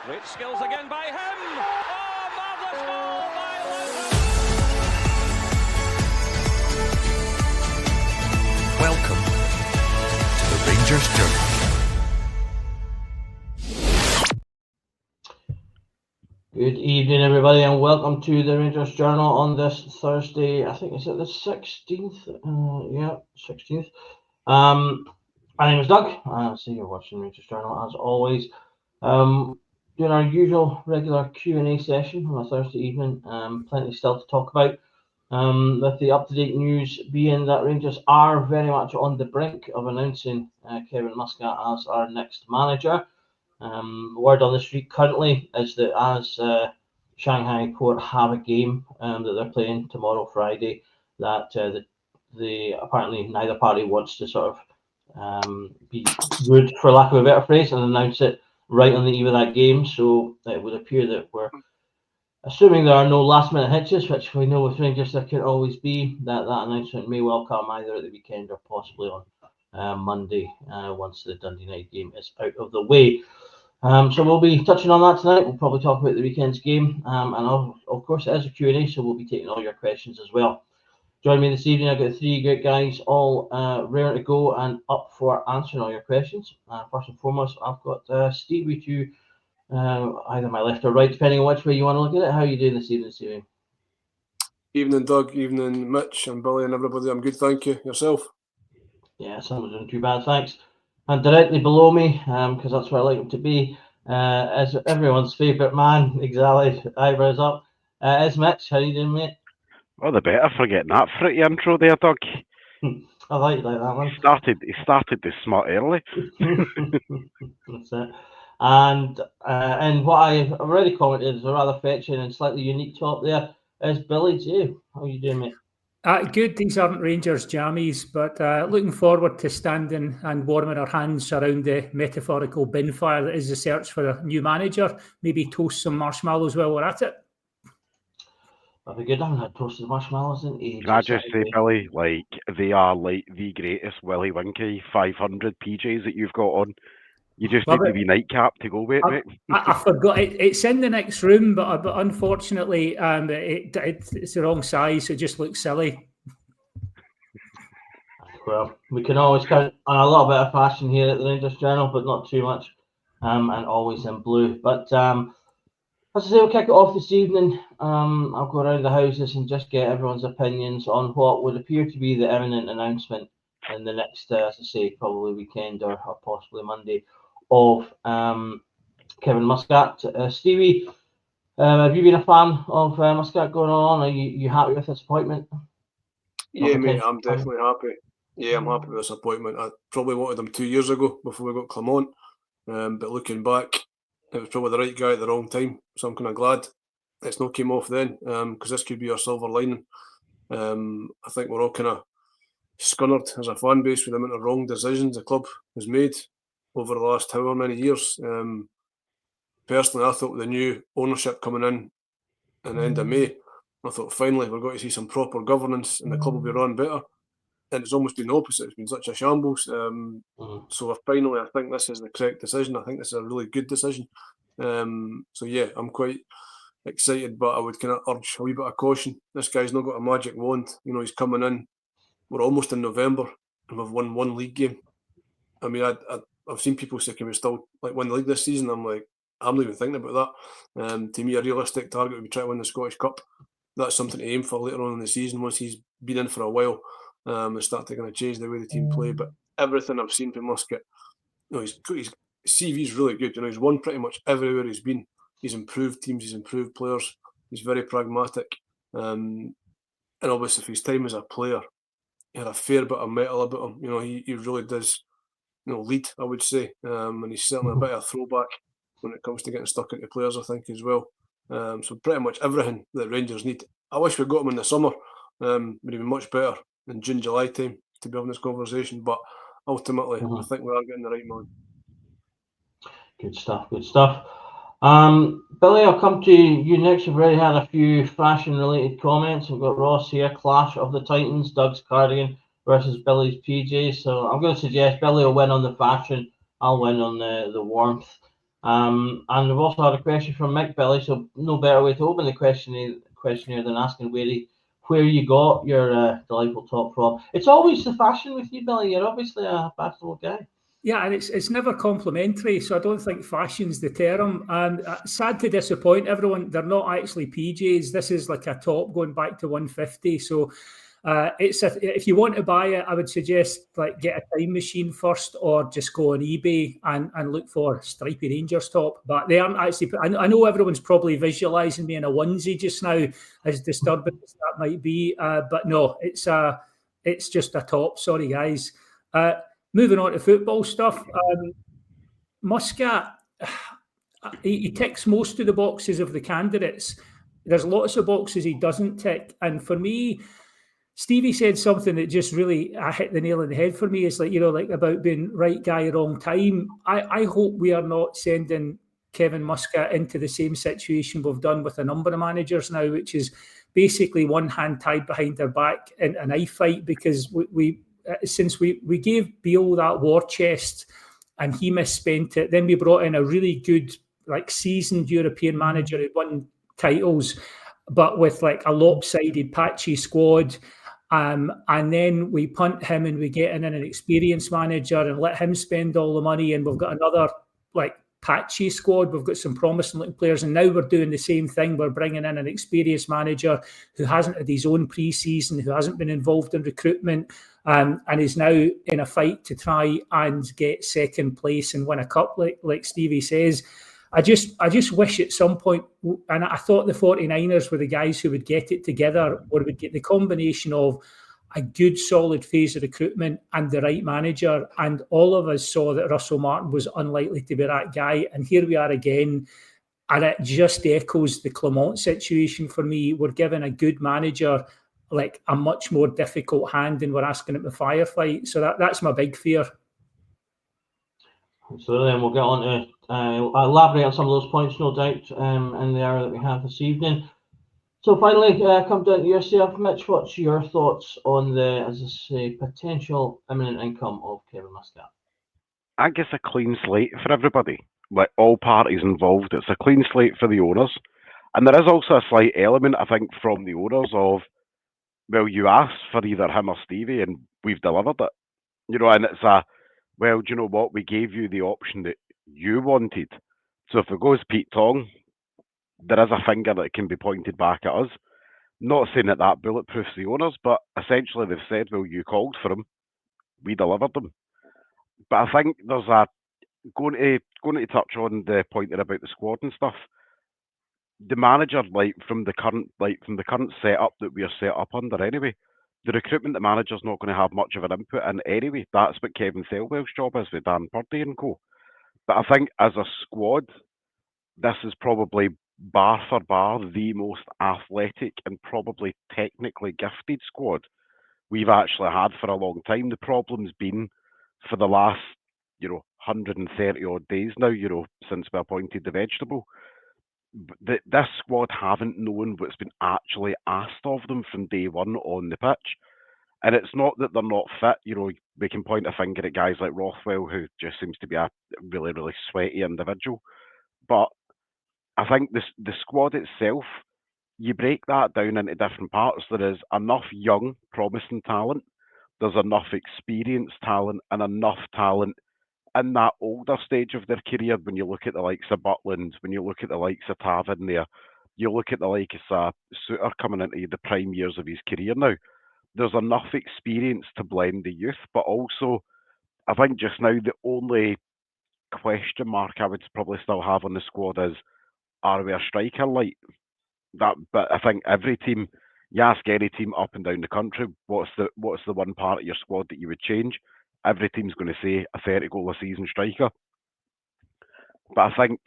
Great skills again by him. Oh, marvellous goal by Lewis. Welcome to the Rangers Journal. Good evening, everybody, and welcome to the Rangers Journal on this Thursday. I think it's at the 16th. 16th. My name is Doug. So you're watching Rangers Journal as always. Doing our usual regular Q&A session on a Thursday evening. Plenty still to talk about. With the up-to-date news being that Rangers are very much on the brink of announcing Kevin Muscat as our next manager. Word on the street currently is that as Shanghai Port have a game that they're playing tomorrow, Friday, that the apparently neither party wants to sort of be good, for lack of a better phrase, and announce it right on the eve of that game. So it would appear that we're assuming there are no last-minute hitches, which we know with Rangers there can always be, that announcement may well come either at the weekend or possibly on Monday once the Dundee United game is out of the way. So we'll be touching on that tonight. We'll probably talk about the weekend's game, and of course it is a Q&A, so we'll be taking all your questions as well. Join me this evening. I've got three great guys, all raring to go and up for answering all your questions. First and foremost, I've got Stevie to either my left or right, depending on which way you want to look at it. How are you doing this evening, Stevie? Evening, Doug. Evening, Mitch and Billy and everybody. I'm good, thank you. Yourself? Yeah, I'm not doing too bad, thanks. And directly below me, because that's where I like him to be, is everyone's favourite man, exactly, eyebrows up, is Mitch. How are you doing, mate? Well, the better for getting that fruity intro there, Doug. I like that one. He started this smart early. That's it. And what I've already commented is a rather fetching and slightly unique top there is Billy J. How are you doing, mate? Good. These aren't Rangers jammies, but looking forward to standing and warming our hands around the metaphorical bin fire that is the search for a new manager. Maybe toast some marshmallows while we're at it. That'd be good. I haven't had toasted marshmallows in ages. Can I just say, Billy, like, they are like the greatest Willy Winky 500 PJs that you've got on. You just need to be nightcap to go with, mate. I forgot. It's in the next room, but unfortunately, it's the wrong size. So it just looks silly. Well, we can always count on a little bit of fashion here at the Rangers Journal, but not too much, and always in blue. But as I say, we'll kick it off this evening. I'll go around the houses and just get everyone's opinions on what would appear to be the imminent announcement in the next, as I say, probably weekend or possibly Monday, of Kevin Muscat. Stevie, have you been a fan of Muscat going on? Are you happy with this appointment? Yeah, mate, I'm definitely happy. Yeah, I'm happy with this appointment. I probably wanted him 2 years ago before we got Clement, but looking back, it was probably the right guy at the wrong time. So I'm kind of glad it's not came off then, because this could be our silver lining. I think we're all kind of scunnered as a fan base with the amount of wrong decisions the club has made over the last however many years. Personally, I thought with the new ownership coming in the end of May, I thought finally we're going to see some proper governance and the club will be run better. And it's almost been the opposite. It's been such a shambles. So finally, I think this is the correct decision. I think this is a really good decision. So yeah, I'm quite excited, but I would kind of urge a wee bit of caution. This guy's not got a magic wand. You know, he's coming in. We're almost in November and we've won one league game. I mean, I've seen people say, can we still win the league this season? I'm like, I'm not even thinking about that. To me, a realistic target would be trying to win the Scottish Cup. That's something to aim for later on in the season once he's been in for a while. And start to kind of change the way the team play. But everything I've seen from Muscat, you know, his CV is really good. You know, he's won pretty much everywhere he's been. He's improved teams, he's improved players. He's very pragmatic. And obviously, for his time as a player, he had a fair bit of metal about him. You know, he really does, you know, lead, I would say. And he's certainly a bit of a throwback when it comes to getting stuck into players, I think, as well. So pretty much everything that Rangers need. I wish we got him in the summer. Would have been much better in June, July time to be having this conversation. But ultimately, I think we are getting the right man. Good stuff, good stuff. Billy, I'll come to you next. We've already had a few fashion-related comments. We've got Ross here, Clash of the Titans, Doug's cardigan versus Billy's PJ. So I'm going to suggest Billy will win on the fashion. I'll win on the warmth. And we've also had a question from Mick Billy, so no better way to open the questionnaire than asking where you got your delightful top from. It's always the fashion with you, Billy. You're obviously a basketball guy. Yeah, and it's never complimentary, so I don't think fashion's the term. And sad to disappoint everyone, they're not actually PJs. This is like a top going back to 150. So if you want to buy it, I would suggest like get a time machine first, or just go on eBay and look for Stripey Rangers top. But they aren't actually. I know everyone's probably visualising me in a onesie just now, as disturbing as that might be. But no, it's just a top. Sorry, guys. Moving on to football stuff, Muscat, he ticks most of the boxes of the candidates. There's lots of boxes he doesn't tick. And for me, Stevie said something that just really hit the nail on the head for me. It's like, like about being right guy, wrong time. I hope we are not sending Kevin Muscat into the same situation we've done with a number of managers now, which is basically one hand tied behind their back in a knife fight, because since we gave Beale that war chest and he misspent it, then we brought in a really good, like, seasoned European manager who won titles, but with like a lopsided, patchy squad. And then we punt him and we get in an experienced manager and let him spend all the money, and we've got another like patchy squad. We've got some promising looking players, and now we're doing the same thing. We're bringing in an experienced manager who hasn't had his own pre-season, who hasn't been involved in recruitment, and is now in a fight to try and get second place and win a cup, like Stevie says. I just wish at some point, and I thought the 49ers were the guys who would get it together, or would get the combination of a good, solid phase of recruitment and the right manager. And all of us saw that Russell Martin was unlikely to be that guy. And here we are again. And it just echoes the Clement situation for me. We're giving a good manager like a much more difficult hand than we're asking him to firefight. So that's my big fear. Absolutely, and we'll get on to elaborate on some of those points, no doubt, in the hour that we have this evening. So finally, come down to yourself, Mitch. What's your thoughts on the, as I say, potential imminent income of Kevin Muscat? I guess a clean slate for everybody, like all parties involved. It's a clean slate for the owners, and there is also a slight element, I think, from the owners of, well, you asked for either him or Stevie, and we've delivered it. And it's well, do you know what? We gave you the option that you wanted. So if it goes Pete Tong, there is a finger that can be pointed back at us. Not saying that bulletproofs the owners, but essentially they've said, well, you called for them, we delivered them. But I think there's going to touch on the point there about the squad and stuff. The manager, from the current setup that we are set up under anyway, the recruitment the manager's not going to have much of an input in anyway. That's what Kevin Thelwell's job is with Dan Purdy and co. But I think as a squad, this is probably bar for bar the most athletic and probably technically gifted squad we've actually had for a long time. The problem's been for the last, 130 odd days now, since we appointed the vegetable. This squad haven't known what's been actually asked of them from day one on the pitch. And it's not that they're not fit. We can point a finger at guys like Rothwell, who just seems to be a really, really sweaty individual. But I think the squad itself, you break that down into different parts. There is enough young, promising talent. There's enough experienced talent and enough talent in that older stage of their career. When you look at the likes of Butland, when you look at the likes of Tavernier, you look at the likes of Suter coming into the prime years of his career now. There's enough experience to blend the youth, but also, I think just now the only question mark I would probably still have on the squad is, are we a striker light? But I think every team, you ask any team up and down the country, what's the one part of your squad that you would change? Every team's going to say a 30-goal a season striker. But I think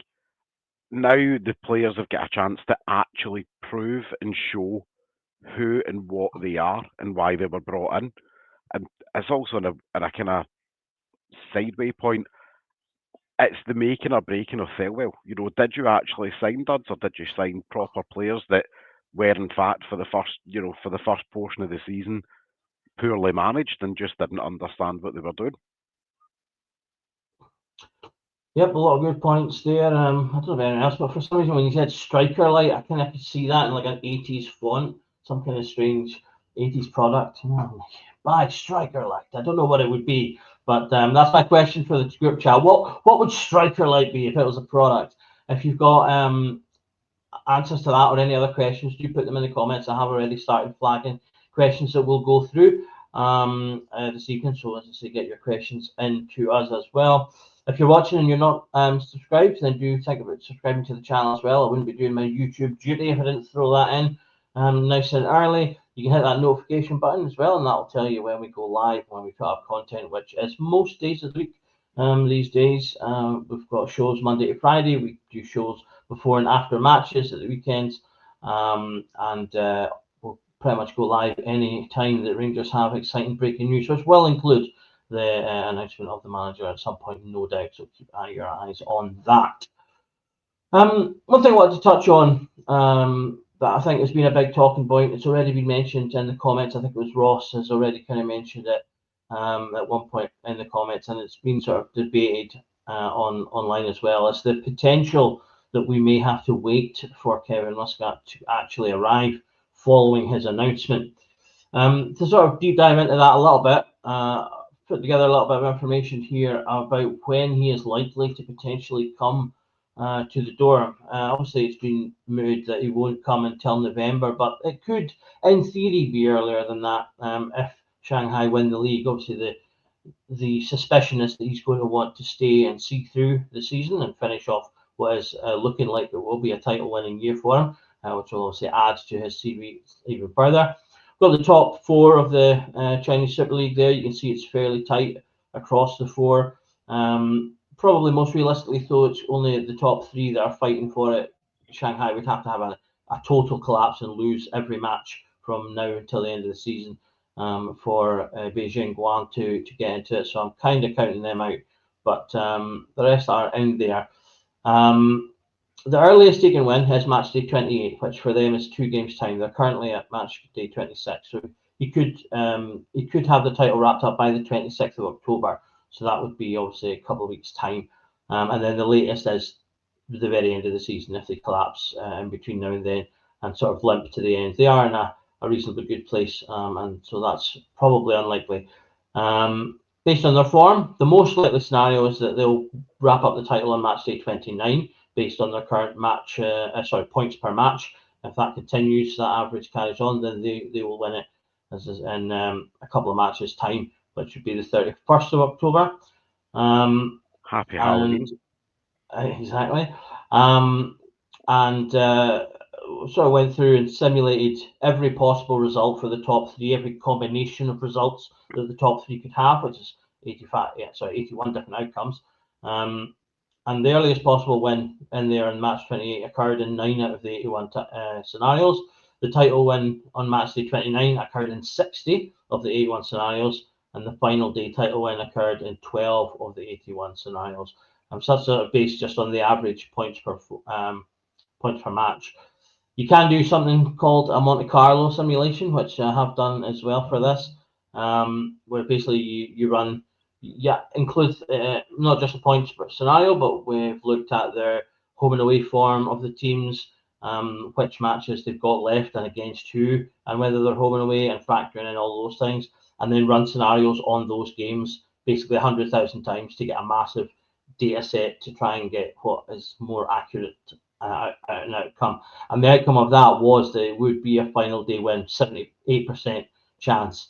now the players have got a chance to actually prove and show who and what they are and why they were brought in. And it's also in a kind of sideway point. It's the making or breaking of Thelwell. Did you actually sign duds, or did you sign proper players that were, in fact, for the first portion of the season, poorly managed and just didn't understand what they were doing? Yep, a lot of good points there. I don't know if anything else, but for some reason when you said striker light, I kind of could see that in like an 80s font, some kind of strange 80s product. Buy striker light. I don't know what it would be, but that's my question for the group chat. What would striker light be if it was a product? If you've got answers to that or any other questions, do put them in the comments. I have already started flagging questions that we'll go through this evening. So as I say, get your questions in to us as well. If you're watching and you're not subscribed, then do think about subscribing to the channel as well. I wouldn't be doing my YouTube duty if I didn't throw that in nice and early. You can hit that notification button as well, and that'll tell you when we go live, when we put up content, which is most days of the week these days. We've got shows Monday to Friday. We do shows before and after matches at the weekends, and we'll pretty much go live any time that Rangers have exciting breaking news, which will include the announcement of the manager at some point, no doubt. So keep your eyes on that. One thing I wanted to touch on that I think has been a big talking point. It's already been mentioned in the comments. I think it was Ross has already kind of mentioned it at one point in the comments, and it's been sort of debated online as well. It's the potential that we may have to wait for Kevin Muscat to actually arrive following his announcement. To sort of deep dive into that a little bit, put together a little bit of information here about when he is likely to potentially come to the door. Obviously, it's been mooted that he won't come until November, but it could, in theory, be earlier than that if Shanghai win the league. Obviously, the suspicion is that he's going to want to stay and see through the season and finish off what is looking like it will be a title-winning year for him, which will obviously add to his CV even further. Got the top four of the Chinese Super League there. You can see it's fairly tight across the four. Probably most realistically, though, it's only the top three that are fighting for it. Shanghai would have to have a total collapse and lose every match from now until the end of the season for Beijing Guan to get into it. So I'm kind of counting them out, but the rest are in there. The earliest they can win is match day 28, which for them is 2 games time. They're currently at match day 26, so he could have the title wrapped up by the 26th of October. So that would be obviously a couple of weeks time, and then the latest is the very end of the season if they collapse in between now and then and sort of limp to the end. They are in a reasonably good place, and so that's probably unlikely. Based on their form, the most likely scenario is that they'll wrap up the title on match day 29 based on their current match, points per match. If that continues, that average carries on, then they will win it in a couple of matches' time, which would be the 31st of October. Happy Halloween. Exactly. Sort of went through and simulated every possible result for the top three, every combination of results that the top three could have, which is 81 different outcomes. And the earliest possible win in there in match 28 occurred in 9 out of the 81 scenarios. The title win on match day 29 occurred in 60 of the 81 scenarios, and the final day title win occurred in 12 of the 81 scenarios. So that's sort of based just on the average points per match. You can do something called a Monte Carlo simulation, which I have done as well for this, where basically you run, includes not just the points per scenario, but we've looked at their home and away form of the teams, which matches they've got left and against who, and whether they're home and away, and factoring in all those things, and then run scenarios on those games basically 100,000 times to get a massive data set to try and get what is more accurate an outcome. And the outcome of that was that it would be a final day win, 78% chance.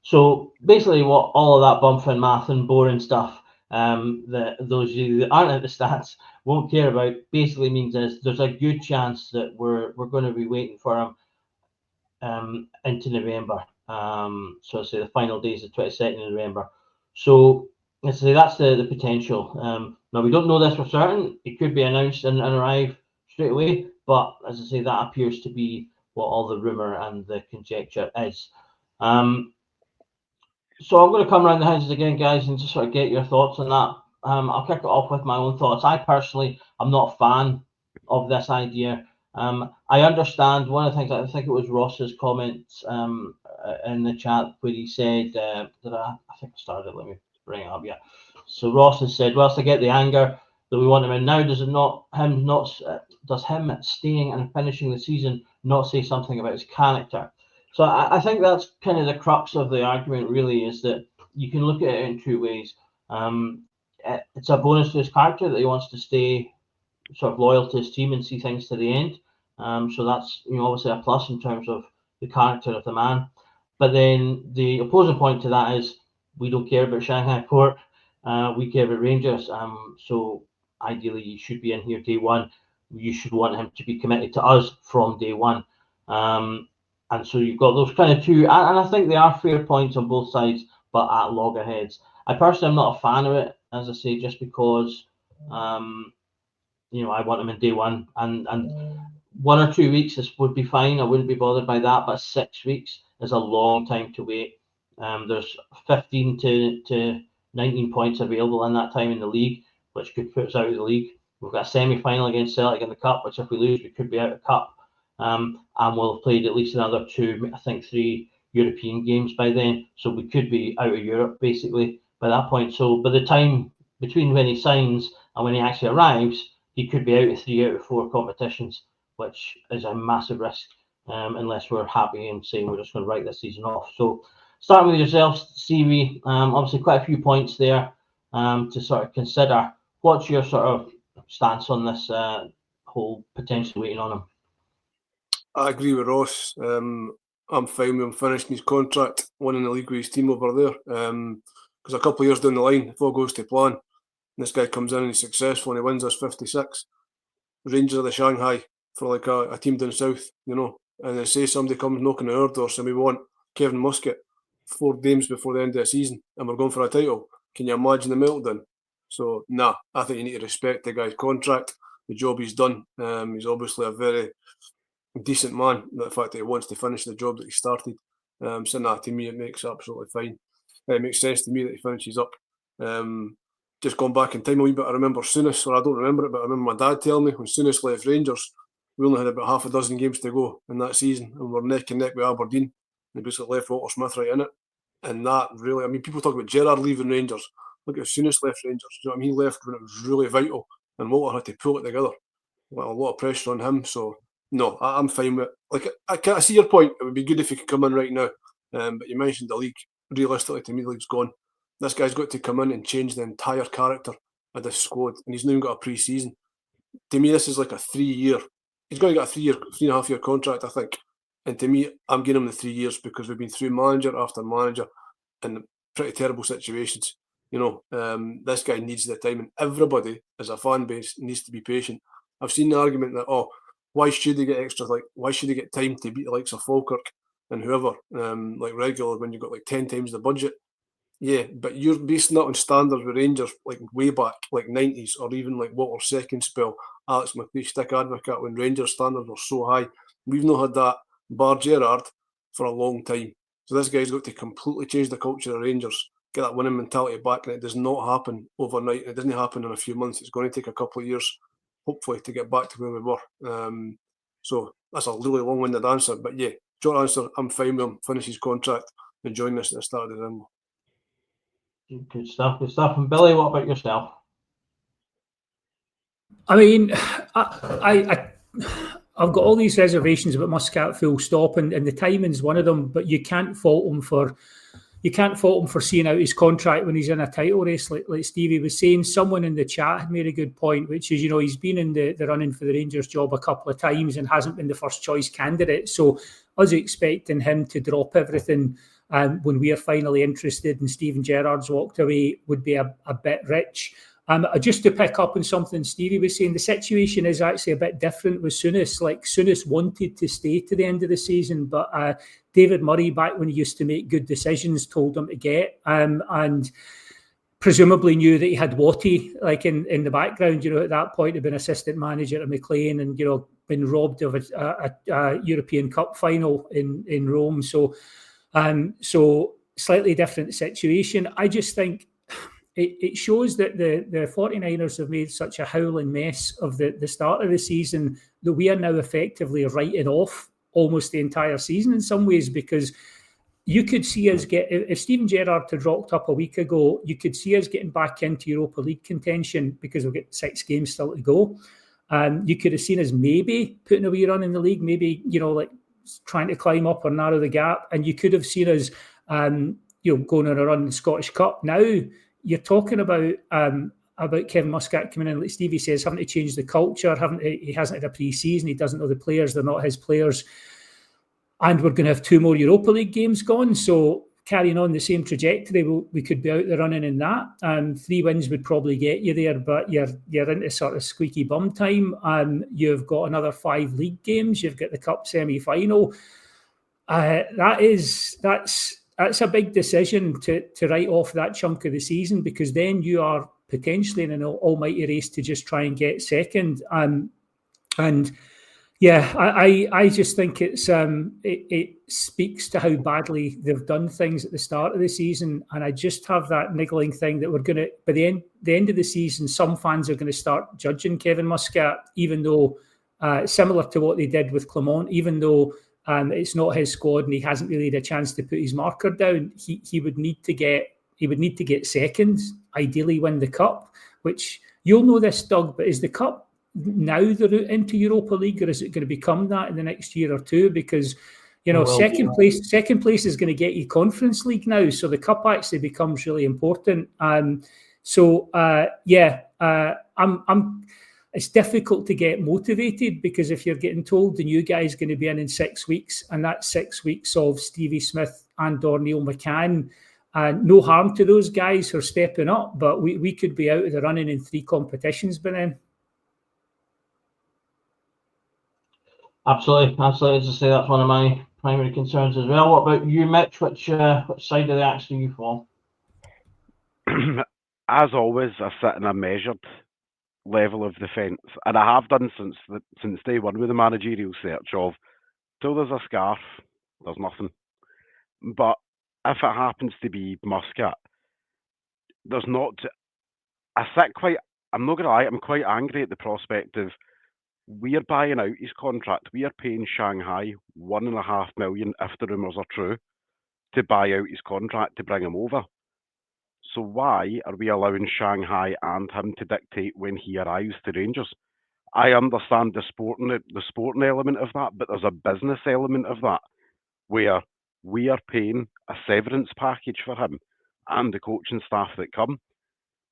So basically what all of that bump math and boring stuff that those of you that aren't at the stats won't care about basically means is there's a good chance that we're going to be waiting for him into November. So say the final day is the 22nd of November. So let's say that's the potential. Now we don't know this for certain. It could be announced and arrive straight away, but as I say, that appears to be what all the rumor and the conjecture is. So I'm going to come around the houses again, guys, and just sort of get your thoughts on that. I'll kick it off with my own thoughts. I personally am not a fan of this idea. I understand one of the things, I think it was Ross's comments in the chat where he said, I think I started, let me bring it up, yeah. So Ross has said, whilst I get the anger, that we want him in now? Does him staying and finishing the season not say something about his character? So I think that's kind of the crux of the argument, really, is that you can look at it in two ways. It's a bonus to his character that he wants to stay sort of loyal to his team and see things to the end. So that's obviously a plus in terms of the character of the man. But then the opposing point to that is we don't care about Shanghai Port. We care about Rangers. So ideally, you should be in here day one. You should want him to be committed to us from day one. And so you've got those kind of two, and I think they are fair points on both sides, but at loggerheads. I personally am not a fan of it, as I say, just because I want him in day one, and 1 or 2 weeks would be fine. I wouldn't be bothered by that, but 6 weeks is a long time to wait. There's 15 to 19 points available in that time in the league, which could put us out of the league. We've got a semi-final against Celtic in the Cup, which if we lose, we could be out of the Cup. And we'll have played at least another 2, I think 3 European games by then. So we could be out of Europe, basically, by that point. So by the time between when he signs and when he actually arrives, he could be out of 3 out of 4 competitions, which is a massive risk, unless we're happy and saying we're just going to write this season off. So starting with yourself, Stevie, obviously quite a few points there to sort of consider. What's your sort of stance on this whole potentially waiting on him? I agree with Ross. I'm fine with him finishing his contract, winning the league with his team over there. Because a couple of years down the line, if all goes to plan, this guy comes in and he's successful and he wins us 56. Rangers are the Shanghai for like a team down south, and then say somebody comes knocking on our door saying we want Kevin Muscat 4 games before the end of the season and we're going for a title. Can you imagine the meltdown? So, I think you need to respect the guy's contract, the job he's done. He's obviously a very decent man, the fact that he wants to finish the job that he started. To me, it makes absolutely fine. It makes sense to me that he finishes up. Just going back in time a wee bit, I remember Souness, or I don't remember it, but I remember my dad telling me when Souness left Rangers, we only had about half a dozen games to go in that season, and we're neck and neck with Aberdeen. They basically left Walter Smith right in it. And that really, people talk about Gerrard leaving Rangers. Look at Souness left Rangers. You know what I mean? He left when it was really vital, and Walter had to pull it together. Well, a lot of pressure on him, so no, I'm fine with it. I see your point. It would be good if he could come in right now. But you mentioned the league. Realistically, to me, the league's gone. This guy's got to come in and change the entire character of this squad, and he's now got a pre-season. To me, this is like a 3-year. He's going to get a 3.5-year contract, I think. And to me, I'm giving him the 3 years because we've been through manager after manager in pretty terrible situations. This guy needs the time, and everybody as a fan base needs to be patient. I've seen the argument that, why should they get extra? Why should they get time to beat the likes of Falkirk and whoever, regular when you've got 10 times the budget? Yeah, but you're basing that on standards with Rangers way back, 90s, or even Walter's second spell, Alex McLeish, stick advocate, when Rangers standards were so high. We've not had that, bar Gerrard, for a long time. So this guy's got to completely change the culture of Rangers, get that winning mentality back, and it does not happen overnight. It doesn't happen in a few months. It's going to take a couple of years, hopefully, to get back to where we were. So that's a really long-winded answer, but yeah, short answer, I'm fine with him, finish his contract and join us at the start of December. Good stuff. And Billy, what about yourself? I mean, I've got all these reservations about Muscat full stop, and the timing's one of them, but you can't fault him for seeing out his contract when he's in a title race, like Stevie was saying. Someone in the chat had made a good point, which is, he's been in the running for the Rangers job a couple of times and hasn't been the first choice candidate. So us expecting him to drop everything when we are finally interested and Steven Gerrard's walked away would be a bit rich. Just to pick up on something Stevie was saying, the situation is actually a bit different with Souness. Souness wanted to stay to the end of the season, but David Murray, back when he used to make good decisions, told him to get, and presumably knew that he had Watty in the background. At that point, had been assistant manager at McLean and been robbed of a European Cup final in Rome. So slightly different situation. I just think it shows that the 49ers have made such a howling mess of the start of the season that we are now effectively writing off almost the entire season in some ways, because you could see us get, if Steven Gerrard had rocked up a week ago, you could see us getting back into Europa League contention because we've got 6 games still to go. You could have seen us maybe putting a wee run in the league, maybe, like trying to climb up or narrow the gap. And you could have seen us, going on a run in the Scottish Cup. Now you're talking about Kevin Muscat coming in, like Stevie says, having to change the culture, he hasn't had a pre-season, he doesn't know the players, they're not his players. And we're going to have 2 more Europa League games gone. So carrying on the same trajectory, we could be out there running in that. 3 wins would probably get you there, but you're into sort of squeaky bum time. You've got another 5 league games. You've got the cup semi-final. That's a big decision to write off that chunk of the season, because then you are potentially in an almighty race to just try and get second. Yeah, I just think it speaks to how badly they've done things at the start of the season, and I just have that niggling thing that we're going to, by the end of the season, some fans are going to start judging Kevin Muscat, even though similar to what they did with Clement, even though it's not his squad and he hasn't really had a chance to put his marker down. He would need to get second, ideally win the cup. Which you'll know this, Doug, but is the cup now the route into Europa League, or is it going to become that in the next year or two? Because second place is going to get you Conference League now, so the cup actually becomes really important. It's difficult to get motivated, because if you're getting told the new guy is going to be in 6 weeks, and that's 6 weeks of Stevie Smith and or Neil McCann, no harm to those guys who are stepping up, but we could be out of the running in 3 competitions by then. Absolutely. As I say, that's one of my primary concerns as well. What about you, Mitch? Which side of the axe do you fall? As always, I sit in a measured level of defence, and I have done since day one with the managerial search of, till there's a scarf, there's nothing. But if it happens to be Muscat, there's not. I'm not going to lie, I'm quite angry at the prospect of, we are buying out his contract. We are paying Shanghai $1.5 million, if the rumours are true, to buy out his contract to bring him over. So why are we allowing Shanghai and him to dictate when he arrives to Rangers? I understand the sporting element of that, but there's a business element of that, where we are paying a severance package for him and the coaching staff that come.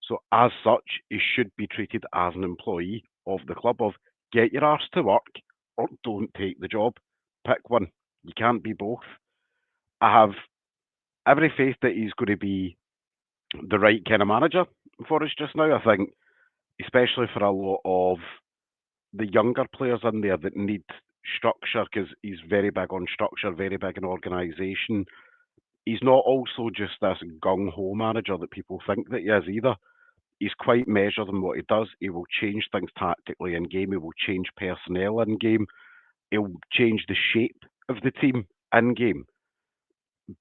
So as such, he should be treated as an employee of the club, of get your arse to work or don't take the job. Pick one. You can't be both. I have every faith that he's going to be the right kind of manager for us just now. I think, especially for a lot of the younger players in there that need structure, because he's very big on structure, very big on organisation. He's not also just this gung-ho manager that people think that he is either. He's quite measured in what he does. He will change things tactically in game. He will change personnel in game. He'll change the shape of the team in game.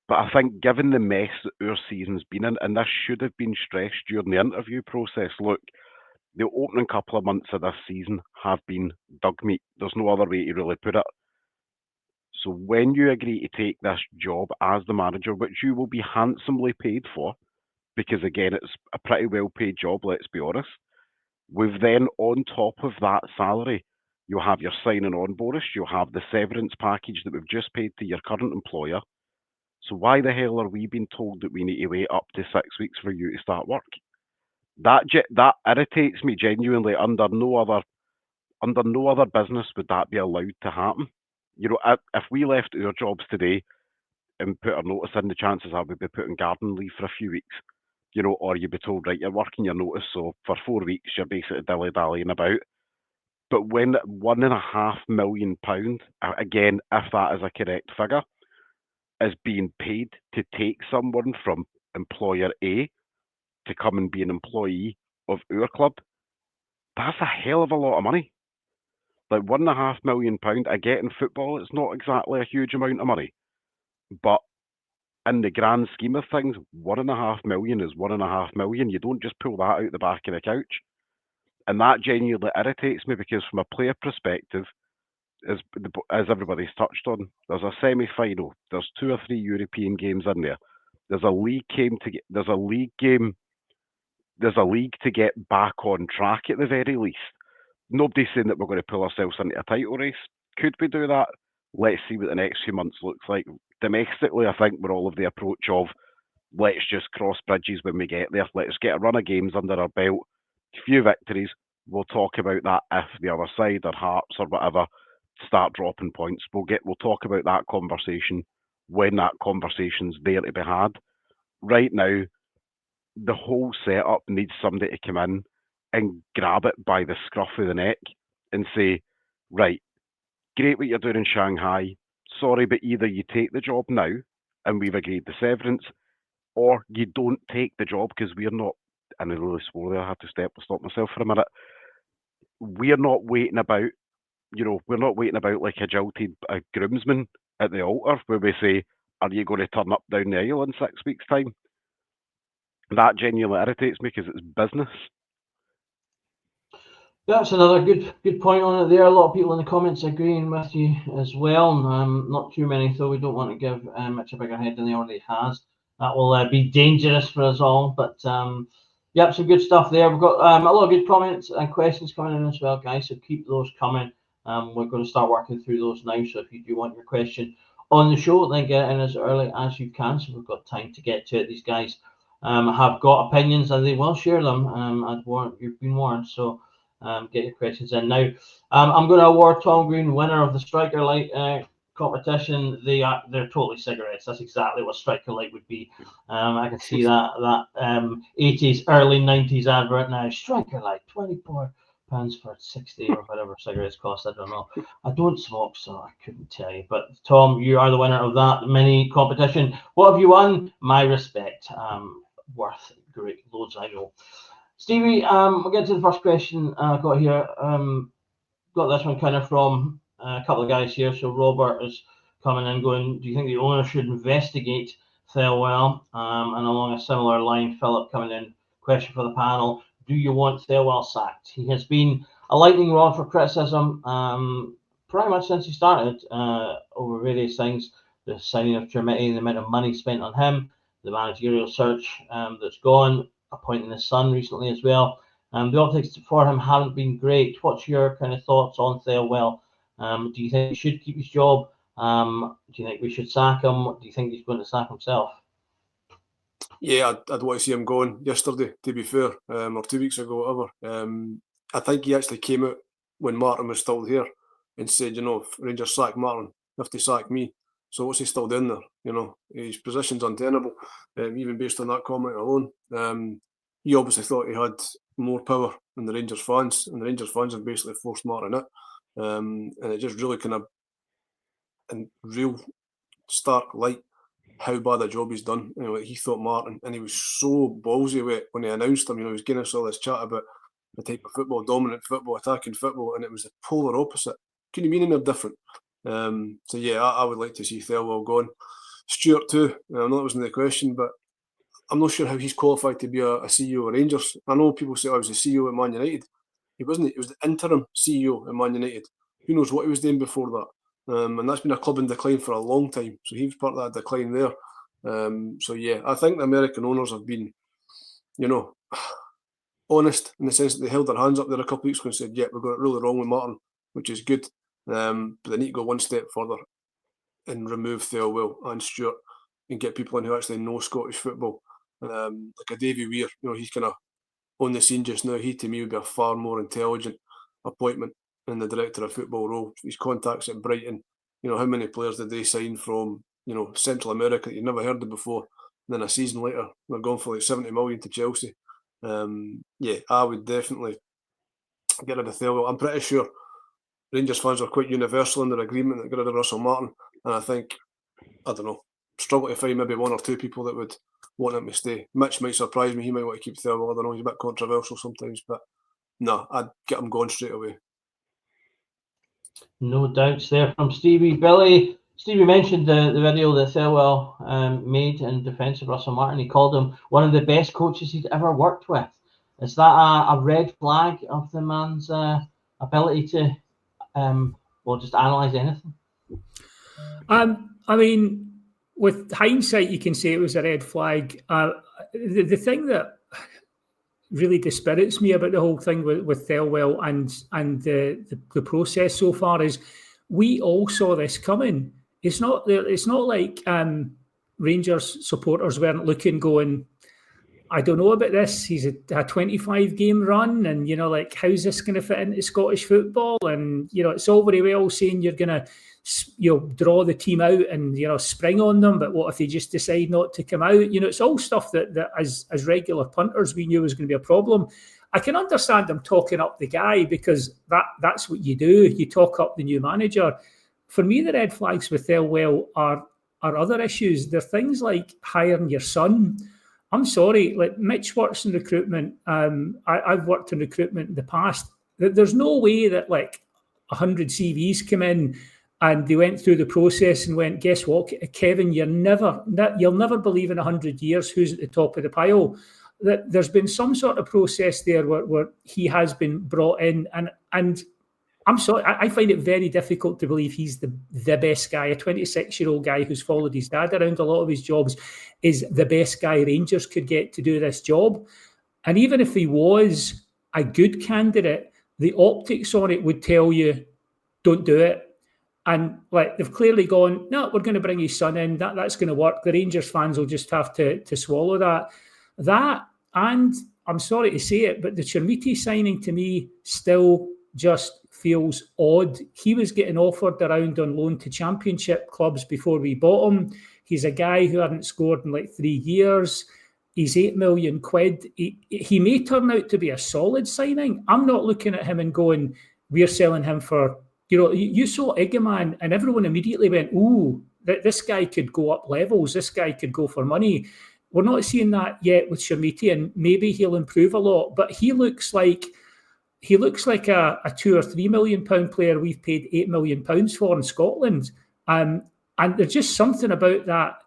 But I think, given the mess that our season's been in, and this should have been stressed during the interview process, look, the opening couple of months of this season have been dug meat. There's no other way to really put it. So when you agree to take this job as the manager, which you will be handsomely paid for, because again, it's a pretty well paid job, let's be honest, with then on top of that salary, you'll have your signing on bonus, you'll have the severance package that we've just paid to your current employer. So why the hell are we being told that we need to wait up to 6 weeks for you to start work? That irritates me genuinely. Under no other business would that be allowed to happen. If we left our jobs today and put our notice in, the chances are we'd be put on garden leave for a few weeks. Or you'd be told, right, you're working your notice, so for 4 weeks you're basically dilly-dallying about. But when £1.5 million, again, if that is a correct figure, is being paid to take someone from employer A to come and be an employee of our club, that's a hell of a lot of money. Like £1.5 million, I get in football, it's not exactly a huge amount of money. But in the grand scheme of things, £1.5 million is £1.5 million. You don't just pull that out the back of the couch. And that genuinely irritates me, because from a player perspective, as everybody's touched on, there's a semi-final. There's 2 or 3 European games in there. There's a league game to get. There's a league game. There's a league to get back on track at the very least. Nobody's saying that we're going to pull ourselves into a title race. Could we do that? Let's see what the next few months looks like. Domestically, I think we're all of the approach of let's just cross bridges when we get there. Let's get a run of games under our belt, a few victories. We'll talk about that if the other side or Hearts or whatever start dropping points. We'll talk about that conversation when that conversation's there to be had. Right now, the whole setup needs somebody to come in and grab it by the scruff of the neck and say, right, great what you're doing in Shanghai. Sorry, but either you take the job now and we've agreed the severance, or you don't take the job because we're not, and I really swore there, I had to stop myself for a minute. We're not waiting about, we're not waiting about like a jilted groomsman at the altar where we say, are you going to turn up down the aisle in 6 weeks' time? That genuinely irritates me because it's business. That's another good point on it there. A lot of people in the comments agreeing with you as well. Not too many, though. We don't want to give Mitch a bigger head than he already has. That will be dangerous for us all. But yep, some good stuff there. We've got a lot of good comments and questions coming in as well, guys. So keep those coming. We're going to start working through those now. So if you do want your question on the show, then get it in as early as you can. So we've got time to get to it. These guys have got opinions and they will share them. You've been warned. So get your questions in now. I'm going to award Tom Green winner of the Striker Light competition. They're totally cigarettes. That's exactly what Striker Light would be. I can see that 80s, early 90s advert now. Striker Light, £24 for 60 or whatever cigarettes cost. I don't know. I don't smoke, so I couldn't tell you. But Tom, you are the winner of that mini competition. What have you won? My respect. Worth great loads, I know. Stevie, we'll get to the first question I got here. Got this one kind of from a couple of guys here. So Robert is coming in going, do you think the owner should investigate Thelwell? And along a similar line, Philip coming in, question for the panel, do you want Thelwell sacked? He has been a lightning rod for criticism pretty much since he started over various things. The signing of Jermiti, the amount of money spent on him, the managerial search that's gone, appointing his son recently as well. The optics for him haven't been great. What's your kind of thoughts on Thelwell? Do you think he should keep his job? Do you think we should sack him? Do you think he's going to sack himself? Yeah, I'd want to see him going yesterday, to be fair, or 2 weeks ago, whatever. I think he actually came out when Martin was still here and said, if Rangers sack Martin, they have to sack me. So what's he still doing there? His position's untenable, even based on that comment alone. He obviously thought he had more power than the Rangers fans, and the Rangers fans have basically forced Martin out. And it just really kind of, in real stark light, how bad a job he's done. He thought Martin, and he was so ballsy with it when he announced him. He was giving us all this chat about the type of football, dominant football, attacking football, and it was the polar opposite. Couldn't mean any different. So yeah, I would like to see Thelwell gone. Stuart too. I know that wasn't the question, but I'm not sure how he's qualified to be a CEO of Rangers. I know people say I was the CEO at Man United. He wasn't. He was the interim CEO at Man United. Who knows what he was doing before that? And that's been a club in decline for a long time. So he was part of that decline there. So yeah, I think the American owners have been, honest in the sense that they held their hands up there a couple of weeks ago and said, yeah, we got it really wrong with Martin, which is good. But they need to go one step further and remove Thelwell and Stuart and get people in who actually know Scottish football. Like a Davy Weir, he's kind of on the scene just now. He, to me, would be a far more intelligent appointment in the director of football role. His contacts at Brighton, how many players did they sign from, Central America that you'd never heard of before? And then a season later, they're going for like 70 million to Chelsea. Yeah, I would definitely get rid of Thelwell. I'm pretty sure Rangers fans are quite universal in their agreement that get rid of Russell Martin. And I think, struggle to find maybe one or two people that would want him to stay. Mitch might surprise me. He might want to keep Thelwell. I don't know. He's a bit controversial sometimes, but no, I'd get him gone straight away. No doubts there from Stevie. Billy, Stevie mentioned the video that Thelwell made in defence of Russell Martin. He called him one of the best coaches he'd ever worked with. Is that a red flag of the man's ability to or just analyse anything? I mean, with hindsight, you can say it was a red flag. The thing that really dispirits me about the whole thing with Thelwell and the process so far is we all saw this coming. It's not like Rangers supporters weren't looking, going, I don't know about this. He's a 25-game run, and like, how's this going to fit into Scottish football? And it's all very well saying you're going to draw the team out and spring on them, but what if they just decide not to come out? It's all stuff that as regular punters we knew was going to be a problem. I can understand them talking up the guy, because that's what you do. You talk up the new manager. For me, the red flags with Thelwell are other issues. They're things like hiring your son. I'm sorry, like, Mitch works in recruitment. I've worked in recruitment in the past. There's no way that like 100 CVs come in and they went through the process and went, guess what, Kevin, you'll never believe in 100 years who's at the top of the pile. That there's been some sort of process there where he has been brought in, and I'm sorry, I find it very difficult to believe he's the best guy. A 26-year-old guy who's followed his dad around a lot of his jobs is the best guy Rangers could get to do this job. And even if he was a good candidate, the optics on it would tell you, don't do it. And like, they've clearly gone, no, we're going to bring his son in. That's going to work. The Rangers fans will just have to swallow that. That, and I'm sorry to say it, but the Chermiti signing to me still just feels odd. He was getting offered around on loan to championship clubs before we bought him. He's a guy who hadn't scored in like 3 years. He's £8 million. He may turn out to be a solid signing. I'm not looking at him and going, we're selling him for, you saw Iggeman and everyone immediately went, ooh, this guy could go up levels. This guy could go for money. We're not seeing that yet with Chermiti, and maybe he'll improve a lot, but he looks like a £2 or £3 million player we've paid £8 million for in Scotland. And there's just something about that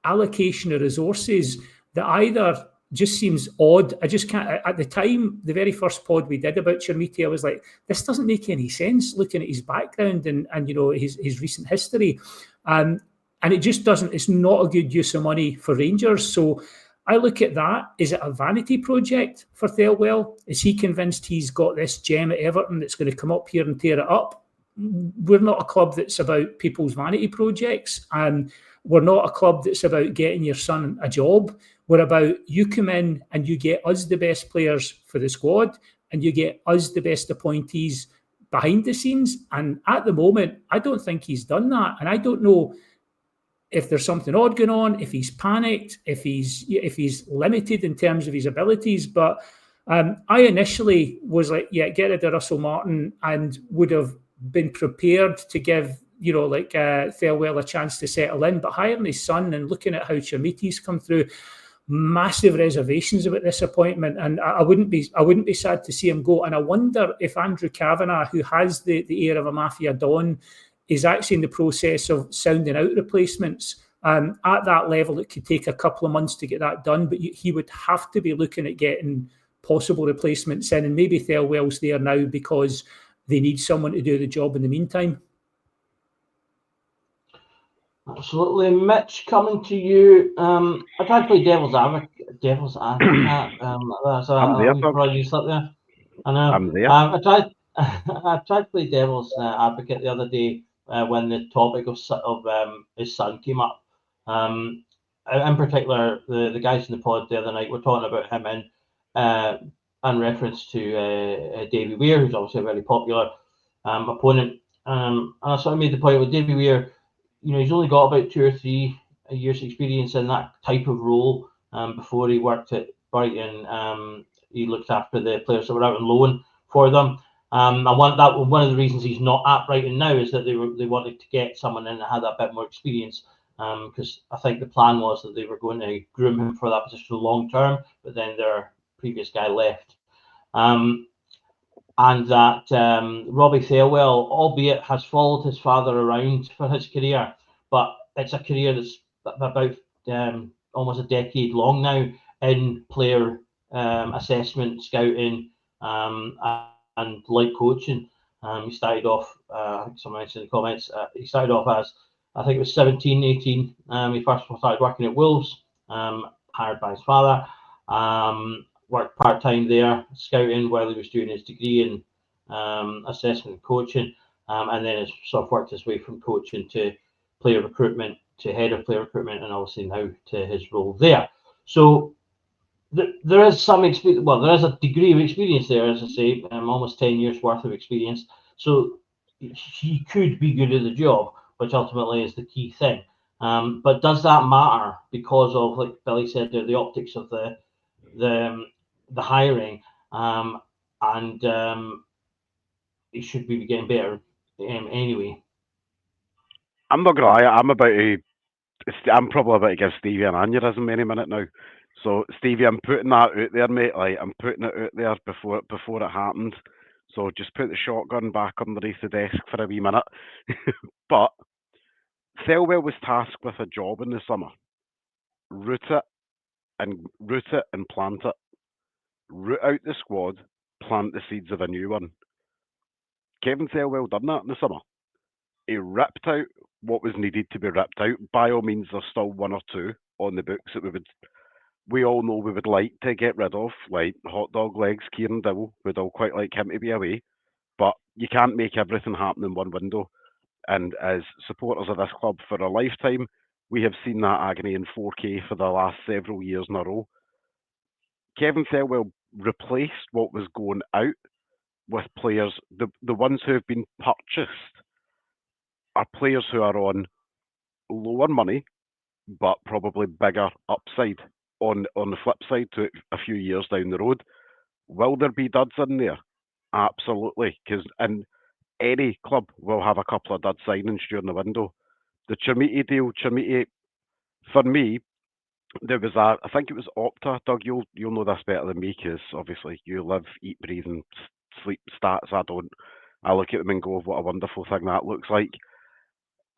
allocation of resources that either just seems odd. I just can't. At the time, the very first pod we did about Chermiti, I was like, this doesn't make any sense looking at his background and his recent history. And it just doesn't. It's not a good use of money for Rangers. So I look at that. Is it a vanity project for Thelwell? Is he convinced he's got this gem at Everton that's going to come up here and tear it up? We're not a club that's about people's vanity projects. And we're not a club that's about getting your son a job. We're about, you come in and you get us the best players for the squad, and you get us the best appointees behind the scenes. And at the moment, I don't think he's done that. And I don't know if there's something odd going on, if he's panicked, if he's limited in terms of his abilities. But I initially was like, yeah, get rid of Russell Martin, and would have been prepared to give Thelwell a chance to settle in. But hiring his son and looking at how Chermiti's come through, massive reservations about this appointment, and I wouldn't be sad to see him go. And I wonder if Andrew Kavanagh, who has the air of a mafia don, is actually in the process of sounding out replacements. At that level, it could take a couple of months to get that done, but he would have to be looking at getting possible replacements in, and maybe Thelwell's there now because they need someone to do the job in the meantime. Absolutely. Mitch, coming to you. I tried to play devil's advocate. I'm there. I know. I'm there. I tried to play devil's advocate the other day when the topic of his son came up. In particular, the guys in the pod the other night were talking about him in reference to Davy Weir, who's obviously a very popular opponent. And I sort of made the point with Davy Weir, he's only got about 2 or 3 years experience in that type of role. Before he worked at Brighton, he looked after the players that were out on loan for them. And one of the reasons he's not at Brighton now is that they wanted to get someone in that had a bit more experience, because I think the plan was that they were going to groom him for that position long term, but then their previous guy left. And that Robbie Thelwell, albeit has followed his father around for his career, but it's a career that's about almost a decade long now in player assessment, scouting, and light coaching. He started off, I think someone mentioned in the comments, he started off as, I think it was 17, 18. He first started working at Wolves, hired by his father. Worked part-time there, scouting while he was doing his degree in assessment and coaching. And then has sort of worked his way from coaching to player recruitment, to head of player recruitment, and obviously now to his role there. So there is some experience. Well, there is a degree of experience there, as I say, almost 10 years worth of experience. So he could be good at the job, which ultimately is the key thing. But does that matter because of, like Billy said, the optics of the hiring, and he should be getting better anyway. I'm not gonna lie. I'm probably about to give Stevie an aneurysm any minute now. So Stevie, I'm putting that out there, mate. Like, I'm putting it out there before it happened. So just put the shotgun back underneath the desk for a wee minute. But Thelwell was tasked with a job in the summer. Root it and plant it. Root out the squad, plant the seeds of a new one. Kevin Thelwell done that in the summer. He ripped out what was needed to be ripped out. By all means, there's still one or two on the books that we all know we would like to get rid of, like hot dog legs, Kieran Dowell. We'd all quite like him to be away, but you can't make everything happen in one window. And as supporters of this club for a lifetime, we have seen that agony in 4K for the last several years in a row. Kevin Thelwell replaced what was going out with players, the ones who have been purchased are players who are on lower money, but probably bigger upside on the flip side to it a few years down the road. Will there be duds in there? Absolutely, because in any club will have a couple of dud signings during the window. The Chermiti deal, for me, there was I think it was Opta. Doug, you'll know this better than me because obviously you live, eat, breathe, and sleep stats. I don't. I look at them and go, what a wonderful thing that looks like.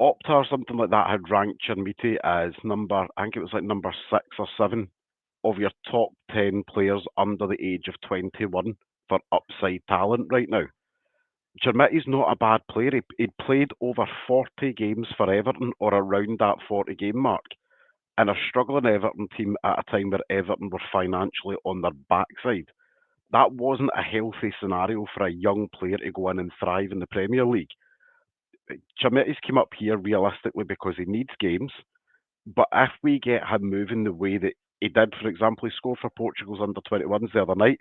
Opta or something like that had ranked Chermiti as I think it was like number 6 or 7 of your top 10 players under the age of 21 for upside talent right now. Chermiti's not a bad player. He'd played over 40 games for Everton or around that 40 game mark in a struggling Everton team at a time where Everton were financially on their backside. That wasn't a healthy scenario for a young player to go in and thrive in the Premier League. Chermiti's came up here realistically because he needs games, but if we get him moving the way that he did, for example, he scored for Portugal's under-21s the other night,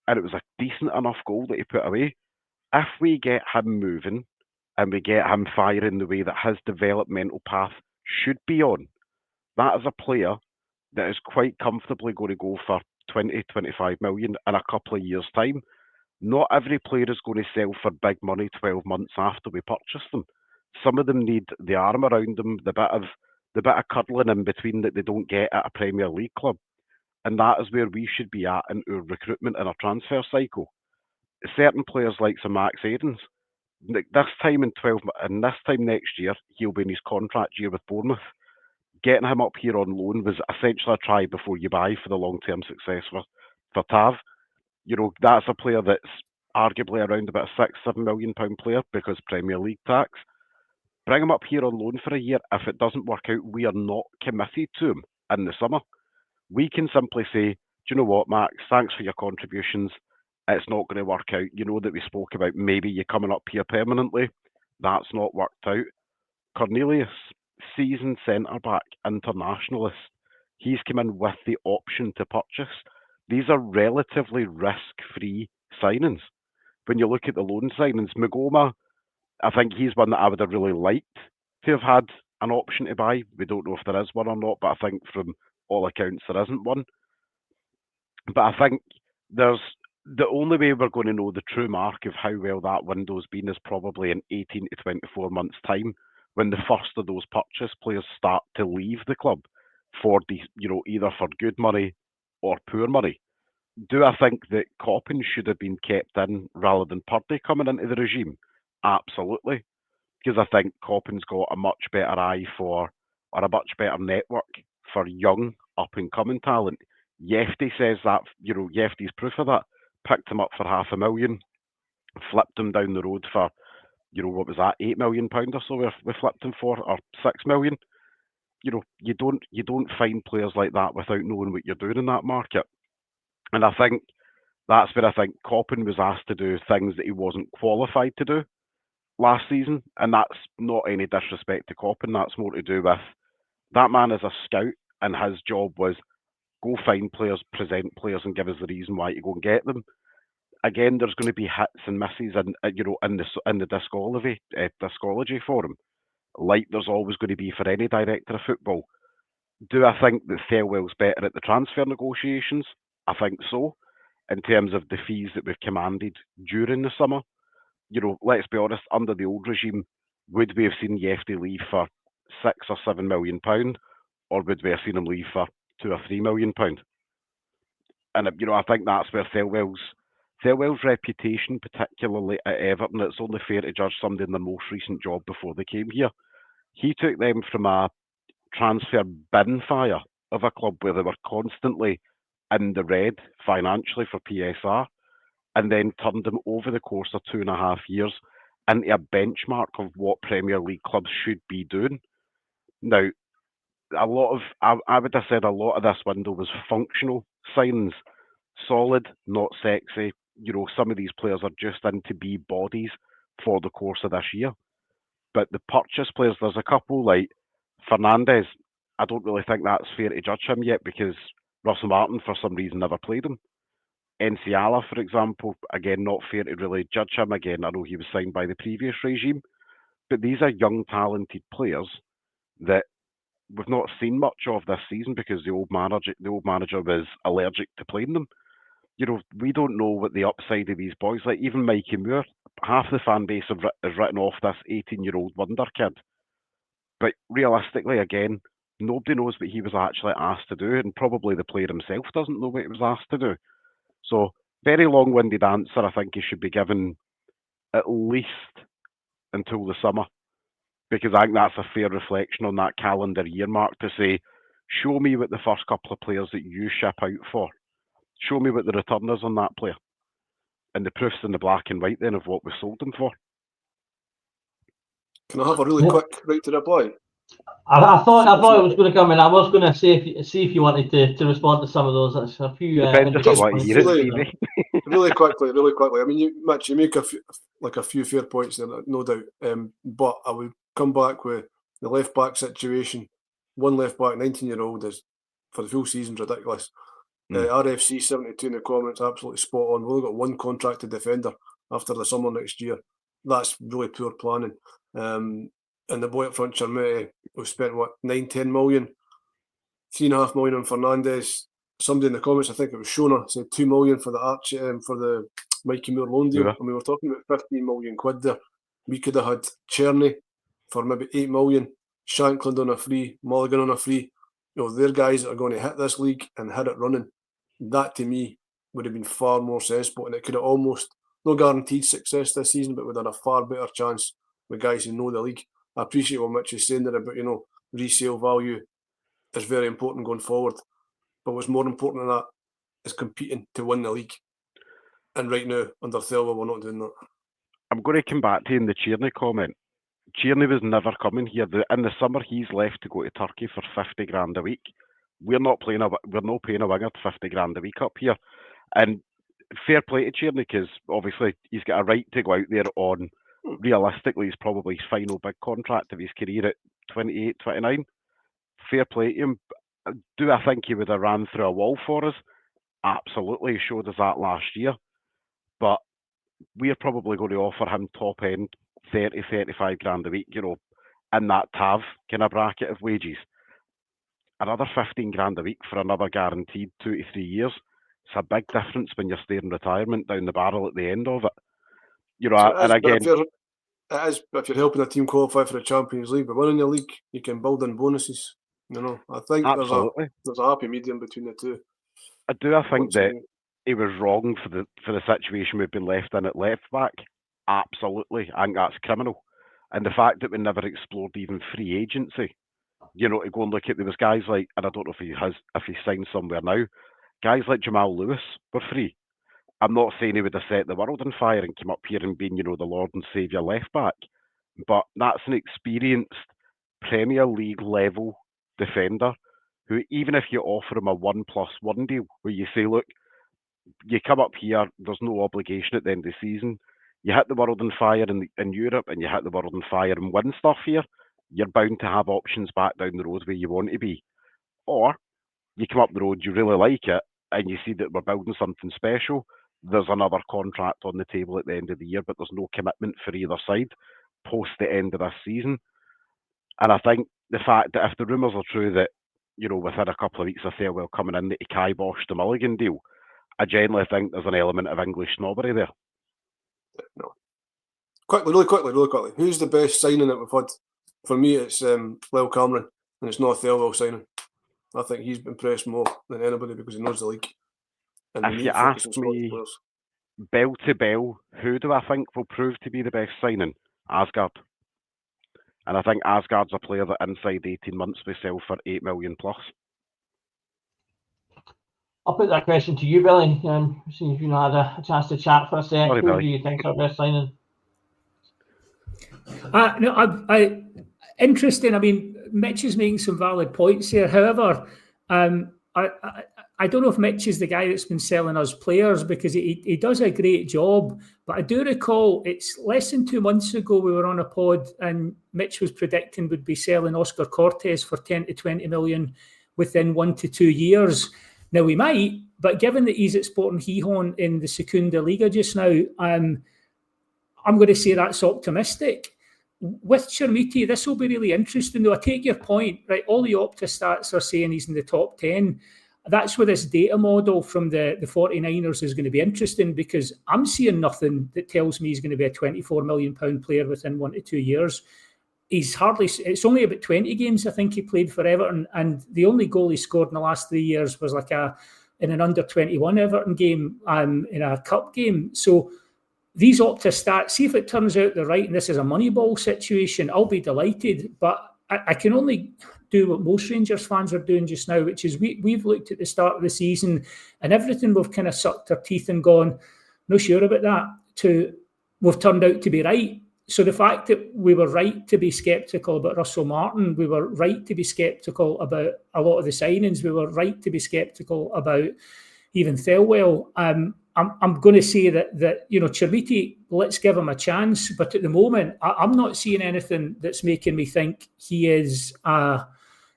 and it was a decent enough goal that he put away. If we get him moving and we get him firing the way that his developmental path should be on, that is a player that is quite comfortably going to go for 20, 25 million in a couple of years' time. Not every player is going to sell for big money 12 months after we purchase them. Some of them need the arm around them, the bit of cuddling in between that they don't get at a Premier League club. And that is where we should be at in our recruitment and our transfer cycle. Certain players like Sir Max Aidens, this time next year, he'll be in his contract year with Bournemouth. Getting him up here on loan was essentially a try before you buy for the long-term success for Tav. You know, that's a player that's arguably around about a £6-7 million player because Premier League tax. Bring him up here on loan for a year. If it doesn't work out, we are not committed to him in the summer. We can simply say, do you know what, Max, thanks for your contributions. It's not going to work out. You know that we spoke about maybe you coming up here permanently. That's not worked out. Cornelius, seasoned centre-back, internationalist. He's come in with the option to purchase. These are relatively risk-free signings. When you look at the loan signings, Magoma, I think he's one that I would have really liked to have had an option to buy. We don't know if there is one or not, but I think from all accounts there isn't one. But I think the only way we're going to know the true mark of how well that window's been is probably in 18 to 24 months' time, when the first of those purchase players start to leave the club for either for good money or poor money. Do I think that Coppin should have been kept in rather than Purdy coming into the regime? Absolutely. Because I think Coppin's got a much better eye or a much better network for young, up-and-coming talent. Yefty says that, Yefty's proof of that. Picked him up for £500,000. flipped him down the road for, what was that, £8 million or so we flipped him for, or £6 million. You don't find players like that without knowing what you're doing in that market. And I think that's where I think Coppin was asked to do things that he wasn't qualified to do last season. And that's not any disrespect to Coppin. That's more to do with that man is a scout, and his job was go find players, present players, and give us the reason why to go and get them. Again, there's going to be hits and misses, in the discology for him, like there's always going to be for any director of football. Do I think that Thelwell's better at the transfer negotiations? I think so. In terms of the fees that we've commanded during the summer, let's be honest, under the old regime, would we have seen Yefty leave for £6 or £7 million, or would we have seen him leave for £2 or £3 million? And I think that's where Thelwell's reputation, particularly at Everton, it's only fair to judge somebody in their most recent job before they came here. He took them from a transfer bin fire of a club where they were constantly in the red financially for PSR, and then turned them over the course of 2.5 years into a benchmark of what Premier League clubs should be doing. Now, I would have said a lot of this window was functional signings, solid, not sexy. Some of these players are just in to be bodies for the course of this year. But the purchase players, there's a couple like Fernandes. I don't really think that's fair to judge him yet because Russell Martin, for some reason, never played him. Enciala, for example, again, not fair to really judge him. Again, I know he was signed by the previous regime. But these are young, talented players that we've not seen much of this season because the old manager was allergic to playing them. We don't know what the upside of these boys like. Even Mikey Moore, half the fan base has written off this 18-year-old wonder kid. But realistically, again, nobody knows what he was actually asked to do, and probably the player himself doesn't know what he was asked to do. So, very long-winded answer. I think he should be given at least until the summer, because I think that's a fair reflection on that calendar year mark to say, show me what the first couple of players that you ship out for. Show me what the return is on that player. And the proof's in the black and white then of what we sold them for. Can I have a really quick right to reply? I thought it was going to come in. I was going to see if you wanted to respond to some of those. There's a few. Really quickly. I mean, Mitch, you make a few fair points there, no doubt. But I would come back with the left back situation. One left back, 19-year-old, is for the full season ridiculous. RFC 72 in the comments, absolutely spot on. We've only got one contracted defender after the summer next year. That's really poor planning. And the boy up front, Chermiti, we spent 9-10 million, 3.5 million on Fernandes. Somebody in the comments, I think it was Shona, said 2 million for the Mikey Moore loan deal. Yeah. And we were talking about 15 million quid there. We could have had Cherny for maybe 8 million, Shankland on a free, Mulligan on a free. They're guys that are going to hit this league and hit it running. That to me would have been far more sensible, and it could have almost, no guaranteed success this season, but we'd have a far better chance with guys who know the league. I appreciate what Mitch is saying there about, resale value is very important going forward. But what's more important than that is competing to win the league. And right now, under Thelwell, we're not doing that. I'm going to come back to you in the Tierney comment. Tierney was never coming here. In the summer, he's left to go to Turkey for 50 grand a week. We're not paying a winger 50 grand a week up here. And fair play to Tierney, because obviously he's got a right to go out there on, realistically, he's probably his final big contract of his career at 28, 29. Fair play to him. Do I think he would have ran through a wall for us? Absolutely. He showed us that last year. But we're probably going to offer him top end 30, 35 grand a week, in that TAV kind of bracket of wages. Another 15 grand a week for another guaranteed 2 to 3 years. It's a big difference when you're staring retirement down the barrel at the end of it. And again, if you're helping a team qualify for the Champions League, but winning the league, you can build in bonuses. I think there's a happy medium between the two. I think that he was wrong for the situation we've been left in at left back. Absolutely, I think that's criminal. And the fact that we never explored even free agency, to go and look at, there was guys like, and I don't know if he signed somewhere now, guys like Jamal Lewis were free. I'm not saying he would have set the world on fire and come up here and been, the Lord and Saviour left back, but that's an experienced Premier League level defender who, even if you offer him a 1+1 deal, where you say, look, you come up here, there's no obligation at the end of the season, you hit the world on fire in Europe and you hit the world on fire and win stuff here, you're bound to have options back down the road where you want to be. Or you come up the road, you really like it, and you see that we're building something special, there's another contract on the table at the end of the year, but there's no commitment for either side post the end of this season. And I think the fact that if the rumours are true that, within a couple of weeks of Thelwell coming in, that he kiboshed the Mulligan deal, I generally think there's an element of English snobbery there. No. Really quickly. Who's the best signing that we've had? For me, it's Lyle Cameron, and it's not Thelwell signing. I think he's impressed more than anybody because he knows the league. And if you ask me, bell to bell, who do I think will prove to be the best signing? Asgard. And I think Asgard's a player that inside 18 months will sell for 8 million plus. I'll put that question to you, Billy. See if you had a chance to chat for a sec. Sorry, who Billy. do you think's our best signing? No, interesting. I mean, Mitch is making some valid points here. However, I don't know if Mitch is the guy that's been selling us players, because he does a great job. But I do recall it's less than 2 months ago we were on a pod and Mitch was predicting we'd be selling Oscar Cortez for 10 to 20 million within 1 to 2 years. Now we might, but given that he's at Sporting Gijón in the Segunda Liga just now, I'm going to say that's optimistic. With Chermiti, this will be really interesting, though. I take your point, right? All the Opta stats are saying he's in the top 10. That's where this data model from the 49ers is going to be interesting, because I'm seeing nothing that tells me he's going to be a £24 million player within 1 to 2 years. It's only about 20 games, I think, he played for Everton, and the only goal he scored in the last 3 years was in an under-21 Everton game, in a cup game. So these Opta stats, see if it turns out they're right and this is a Moneyball situation, I'll be delighted. But I can only do what most Rangers fans are doing just now, which is we've looked at the start of the season and everything we've kind of sucked our teeth and gone, no sure about that, to we've turned out to be right. So the fact that we were right to be sceptical about Russell Martin, we were right to be sceptical about a lot of the signings, we were right to be sceptical about even Thelwell. I'm going to say that Chermiti, let's give him a chance. But at the moment, I'm not seeing anything that's making me think he is a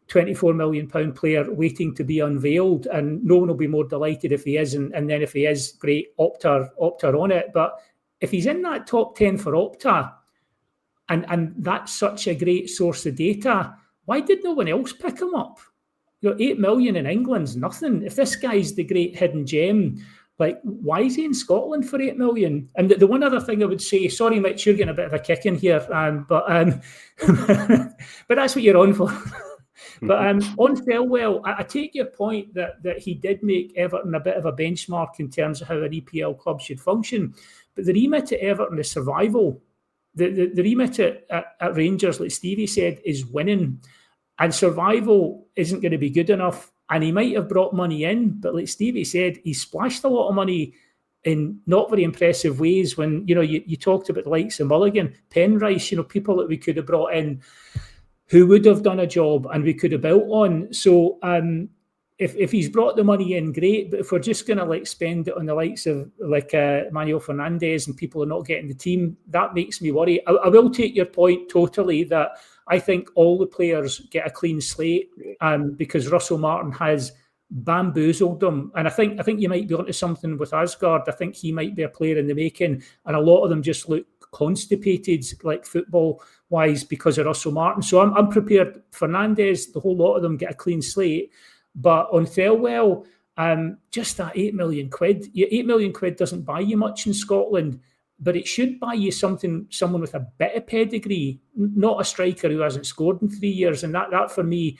£24 million player waiting to be unveiled. And no one will be more delighted if he isn't. And then if he is, great, Opta on it. But if he's in that top 10 for Opta, and that's such a great source of data, why did no one else pick him up? 8 million in England's nothing. If this guy's the great hidden gem, why is he in Scotland for 8 million? And the one other thing I would say, sorry, Mitch, you're getting a bit of a kick in here, but that's what you're on for. But on Thelwell, I take your point that he did make Everton a bit of a benchmark in terms of how an EPL club should function. But the remit at Everton is survival. The remit at Rangers, like Stevie said, is winning. And survival isn't going to be good enough. And he might have brought money in, but like Stevie said, he splashed a lot of money in not very impressive ways. When you talked about the likes of Mulligan, Penrice, people that we could have brought in who would have done a job and we could have built on. So if he's brought the money in, great. But if we're just going to spend it on the likes of Manuel Fernandes and people are not getting the team, that makes me worry. I will take your point totally that I think all the players get a clean slate because Russell Martin has bamboozled them. And I think you might be onto something with Asgard. I think he might be a player in the making. And a lot of them just look constipated, football-wise, because of Russell Martin. So I'm prepared. Fernandes, the whole lot of them get a clean slate. But on Thelwell, just that £8 million. £8 million doesn't buy you much in Scotland. But it should buy you someone with a bit of pedigree, not a striker who hasn't scored in 3 years. And that for me,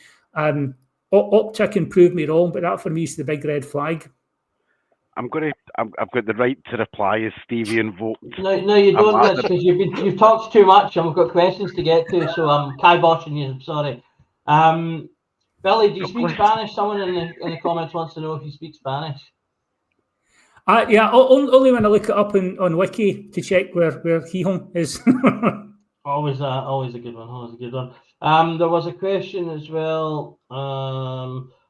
Opta can prove me wrong, but that for me is the big red flag. I've got the right to reply as Stevie invoked. No, you don't, because you've talked too much and we've got questions to get to, so I'm kiboshing you. I'm sorry. Billy, do you speak Spanish? Someone in the comments wants to know if you speak Spanish. Yeah, only when I look it up on Wiki to check where Hihong is. Always a good one. Always a good one. There was a question as well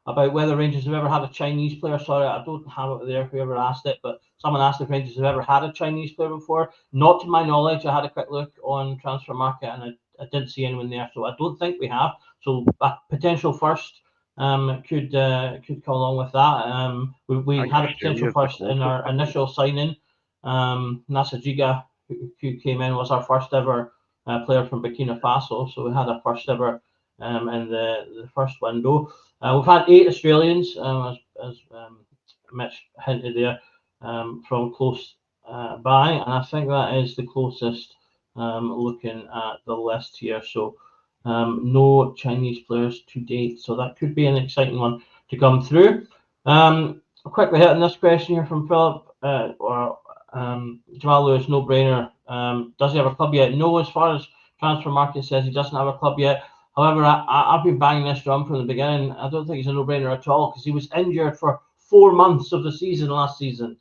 about whether Rangers have ever had a Chinese player. Sorry, I don't have it there. Whoever asked it, but someone asked if Rangers have ever had a Chinese player before. Not to my knowledge. I had a quick look on Transfer Market and I didn't see anyone there, so I don't think we have. So a potential first could come along with that. We had a potential first in our initial signing. Nasa Jiga, who came in, was our first ever player from Burkina Faso, so we had a first ever in the first window. We've had 8 Australians, as Mitch hinted there, from close by, and I think that is the closest looking at the list here. So no Chinese players to date, so that could be an exciting one to come through. Quickly hitting this question here from Philip, Jamal Lewis, no brainer. Does he have a club yet? No, as far as Transfer Market says, he doesn't have a club yet. However, I've been banging this drum from the beginning. I don't think he's a no-brainer at all because he was injured for 4 months of the season last season,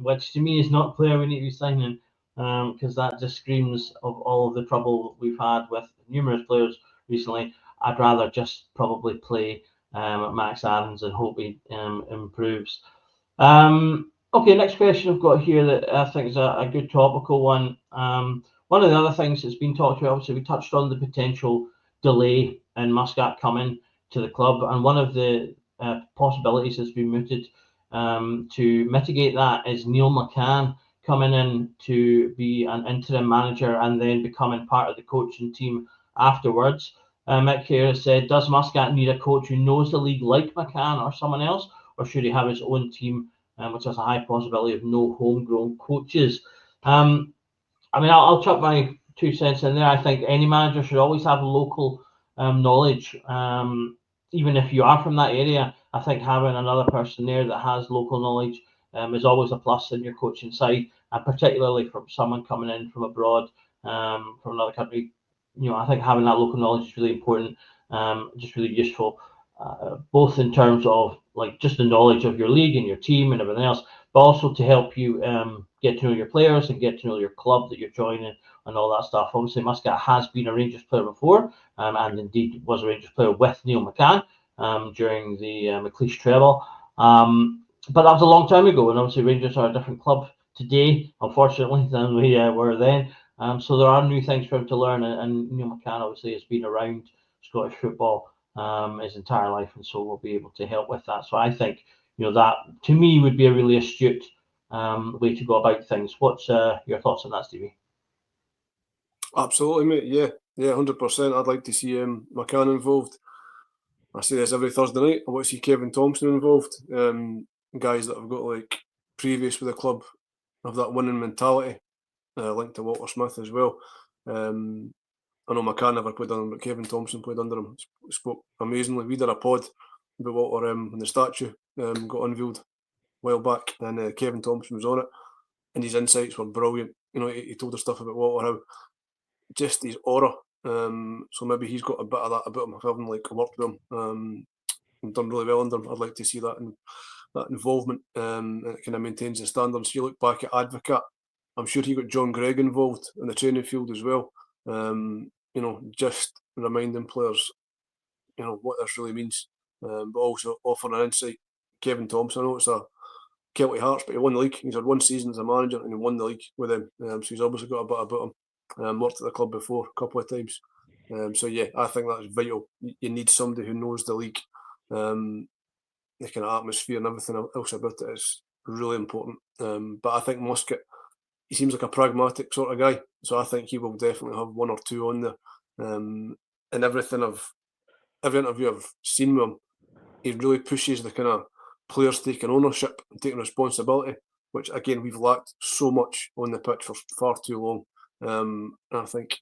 which to me is not a player we need to be signing because that just screams of all of the trouble we've had with numerous players recently. I'd rather just probably play Max Aarons and hope he improves. Okay, next question I've got here that I think is a good topical one. One of the other things that's been talked about, obviously, we touched on the potential delay in Muscat coming to the club, and one of the possibilities that's been mooted to mitigate that is Neil McCann coming in to be an interim manager and then becoming part of the coaching team afterwards. Mick here said, does Muscat need a coach who knows the league like McCann or someone else, or should he have his own team, which has a high possibility of no homegrown coaches? I mean, I'll chuck my 2 cents in there. I think any manager should always have local knowledge. Even if you are from that area, I think having another person there that has local knowledge is always a plus in your coaching side, and particularly from someone coming in from abroad, from another country. You know, I think having that local knowledge is really important, just really useful, both in terms of like just the knowledge of your league and your team and everything else, but also to help you get to know your players and get to know your club that you're joining and all that stuff. Obviously, Muscat has been a Rangers player before, and indeed was a Rangers player with Neil McCann during the McLeish treble. But that was a long time ago, and obviously Rangers are a different club today, unfortunately, than we were then. So there are new things for him to learn, and Neil McCann obviously has been around Scottish football his entire life, and so we'll be able to help with that. So I think, you know, that to me would be a really astute way to go about things. What's your thoughts on that, Stevie? Absolutely, mate. Yeah, 100%. I'd like to see McCann involved. I say this every Thursday night. I want to see Kevin Thompson involved. Guys that have got like previous with the club, have that winning mentality, linked to Walter Smith as well. I know McCann never played under him, but Kevin Thompson played under him. Spoke amazingly. We did a pod about Walter when the statue got unveiled a while back, and Kevin Thompson was on it, and his insights were brilliant. You know, he told us stuff about Walter, how just his aura. So maybe he's got a bit of that about him. Having like worked with him and done really well under him. I'd like to see that that involvement. And it kind of maintains the standards. You look back at Advocate, I'm sure he got John Gregg involved in the training field as well. You know, just reminding players, you know, what this really means, but also offering an insight. Kevin Thompson, I know it's a Celtic Hearts, but he won the league. He's had 1 season as a manager and he won the league with him. So he's obviously got a bit about him. Worked at the club before a couple of times. So yeah, I think that's vital. You need somebody who knows the league. The kind of atmosphere and everything else about it is really important. But I think Muscat, he seems like a pragmatic sort of guy. So I think he will definitely have 1 or 2 on there. And every interview I've seen with him, he really pushes the kind of players taking ownership and taking responsibility, which again we've lacked so much on the pitch for far too long. And I think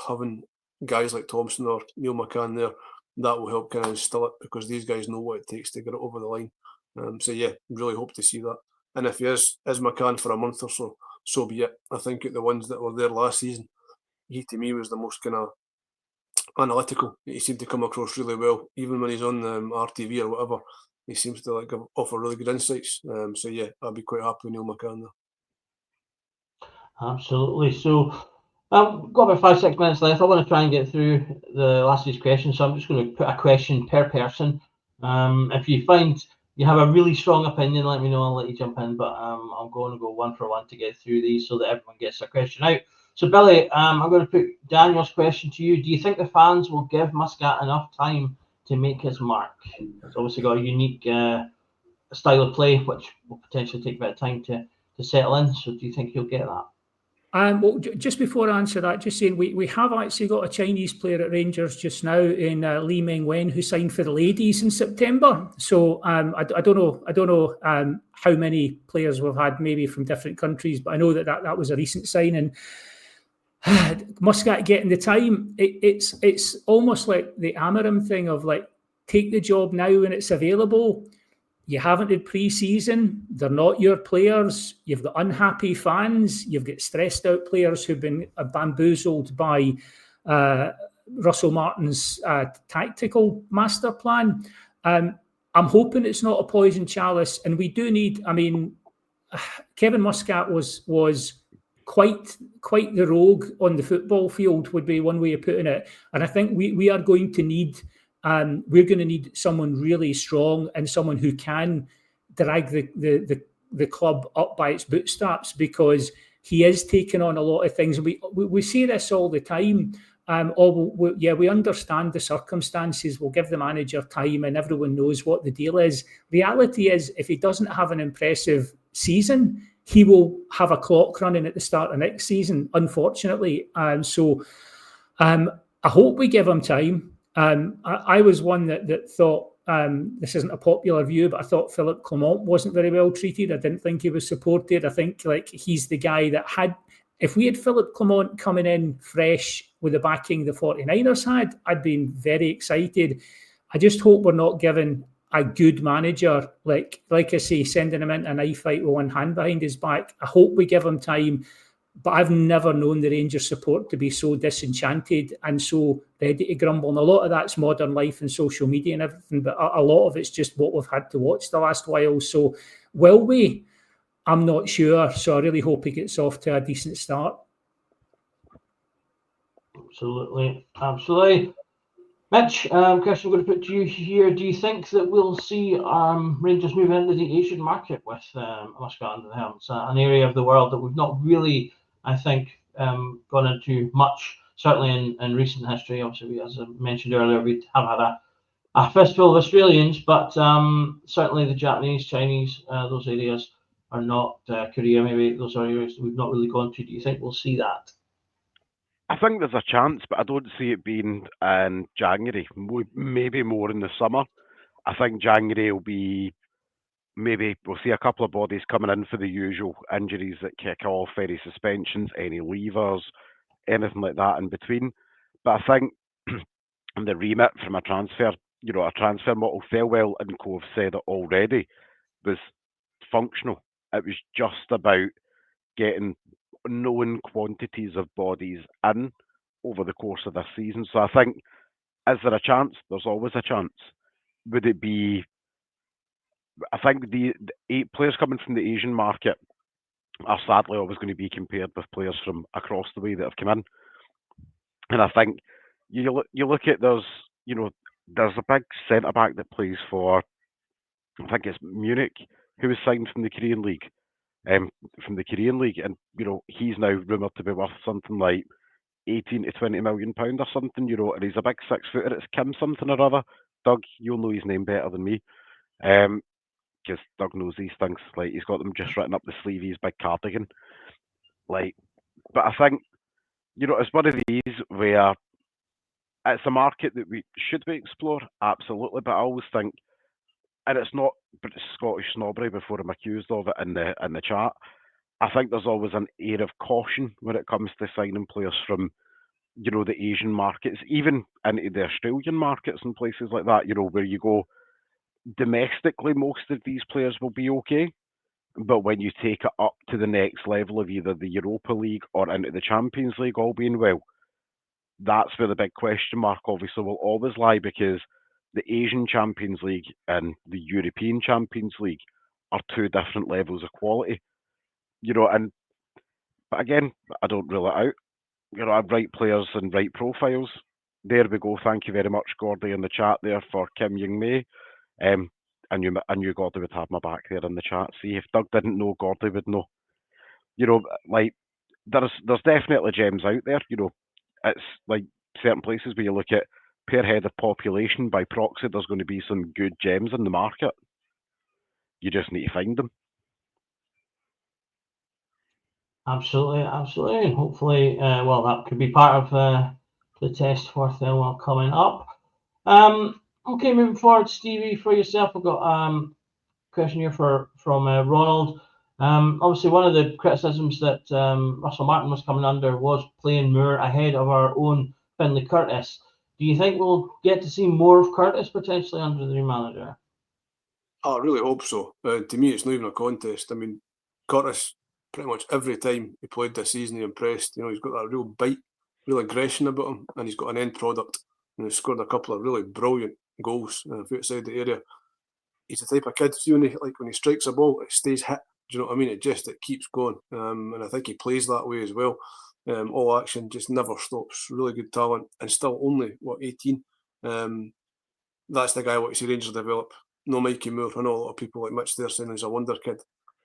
having guys like Thompson or Neil McCann there, that will help kind of instill it, because these guys know what it takes to get it over the line. So yeah, really hope to see that. And if he is McCann for a month or so, so be it. I think the ones that were there last season, he to me was the most kind of analytical. He seemed to come across really well, even when he's on RTV or whatever. he seems to offer really good insights. So yeah, I'd be quite happy with Neil McCann there. Absolutely. So I've got about 5-6 minutes left. I want to try and get through the last of these questions, so I'm just going to put a question per person. If you find you have a really strong opinion, let me know. I'll let you jump in, but I'm going to go one for one to get through these so that everyone gets their question out. So Billy, I'm going to put Daniel's question to you. Do you think the fans will give Muscat enough time to make his mark? He's obviously got a unique style of play, which will potentially take a bit of time to settle in. So do you think he'll get that? Well, just before I answer that, just saying we have actually got a Chinese player at Rangers just now in Li Mengwen who signed for the ladies in September. So I don't know how many players we've had maybe from different countries, but I know that was a recent signing. Muscat getting the time, it's almost like the Amarim thing of like, take the job now when it's available. You haven't had pre-season. They're not your players. You've got unhappy fans. You've got stressed out players who've been bamboozled by Russell Martin's tactical master plan. I'm hoping it's not a poison chalice, and we do need. I mean, Kevin Muscat was quite the rogue on the football field, would be one way of putting it. And I think we are going to need. We're going to need someone really strong and someone who can drag the club up by its bootstraps, because he is taking on a lot of things. We see this all the time. We understand the circumstances. We'll give the manager time, and everyone knows what the deal is. Reality is, if he doesn't have an impressive season, he will have a clock running at the start of next season, unfortunately. So I hope we give him time. I was one that thought, this isn't a popular view, but I thought Philippe Clement wasn't very well treated. I didn't think he was supported. I think he's the guy that if we had Philippe Clement coming in fresh with the backing the 49ers had, I'd been very excited. I just hope we're not giving a good manager, like I say, sending him into a knife fight with one hand behind his back. I hope we give him time. But I've never known the Rangers support to be so disenchanted and so ready to grumble. And a lot of that's modern life and social media and everything, but a lot of it's just what we've had to watch the last while. So will we? I'm not sure. So I really hope he gets off to a decent start. Absolutely. Mitch, question I'm going to put to you here. Do you think that we'll see Rangers moving into the Asian market with Muscat under the helm? It's an area of the world that we've not really, I think, gone into much, certainly in recent history. Obviously, as I mentioned earlier, we have had a fistful of Australians, but certainly the Japanese, Chinese, those areas are not, Korea maybe, those are areas we've not really gone to. Do you think we'll see that? I think there's a chance, but I don't see it being in January, maybe more in the summer. I think January will be, maybe we'll see a couple of bodies coming in for the usual injuries that kick off, any suspensions, any leavers, anything like that in between. But I think the remit from a transfer model, Fairwell and Co have said it already, was functional. It was just about getting known quantities of bodies in over the course of this season. So I think, is there a chance? There's always a chance. Would it be? I think the 8 players coming from the Asian market are sadly always going to be compared with players from across the way that have come in. And I think you look at there's a big centre back that plays for, I think it's Munich, who was signed from the Korean League. And he's now rumoured to be worth something like 18 to 20 million pound or something, and he's a big 6-footer. It's Kim something or other. Doug, you'll know his name better than me, because Doug knows these things. Like, he's got them just written up the sleeve of his big cardigan. Like, but I think it's one of these where it's a market that should we explore, absolutely. But I always think, and it's not, but it's Scottish snobbery before I'm accused of it in the chat. I think there's always an air of caution when it comes to signing players from, the Asian markets, even into the Australian markets and places like that, where you go, domestically, most of these players will be okay. But when you take it up to the next level of either the Europa League or into the Champions League, all being well, that's where the big question mark obviously will always lie, because the Asian Champions League and the European Champions League are two different levels of quality. But again, I don't rule it out. Right players and right profiles. There we go. Thank you very much, Gordy, in the chat there for Kim Young May. I knew Gordy would have my back there in the chat. See, if Doug didn't know, Gordy would know. There's definitely gems out there. It's like certain places where you look at per head of population by proxy, there's going to be some good gems in the market. You just need to find them. Absolutely, and hopefully, that could be part of the test for Thelwell coming up. Okay, moving forward, Stevie, for yourself, we've got a question here from Ronald. Obviously, one of the criticisms that Russell Martin was coming under was playing Moore ahead of our own Finlay Curtis. Do you think we'll get to see more of Curtis potentially under the new manager? I really hope so. To me, it's not even a contest. I mean, Curtis, pretty much every time he played this season, he impressed. He's got that real bite, real aggression about him, and he's got an end product. And he's scored a couple of really brilliant goals outside the area. He's the type of kid, when he strikes a ball, it stays hit. Do you know what I mean? It keeps going. And I think he plays that way as well. All action, just never stops. Really good talent, and still only 18. That's the guy I want to see Rangers develop. No Mikey Moore. I know a lot of people like Mitch there saying he's a wonder kid.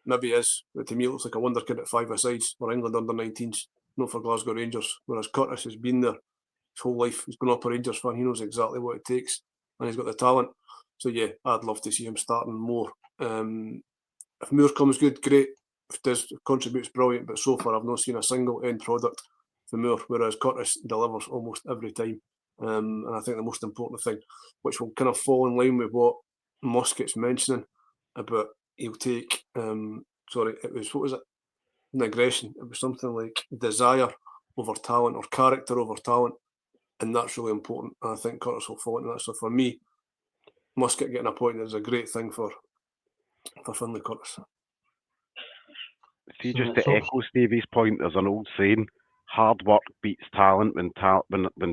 Maybe he is, but to me it looks like a wonder kid at 5-a-sides or England under-19s, not for Glasgow Rangers. Whereas Curtis has been there his whole life. He's grown up a Rangers fan. He knows exactly what it takes, and he's got the talent. So yeah, I'd love to see him starting more. If Moore comes good, great. If does contributes, brilliant. But so far, I've not seen a single end product for Moore, whereas Curtis delivers almost every time. And I think the most important thing, which will kind of fall in line with what Muscat's mentioning about he'll take. What was it? An aggression. It was something like desire over talent or character over talent, and that's really important. And I think Curtis will fall into that. So for me, Muscat getting appointed is a great thing for Finlay Curtis. See, just to echo Stevie's point, there's an old saying: hard work beats talent when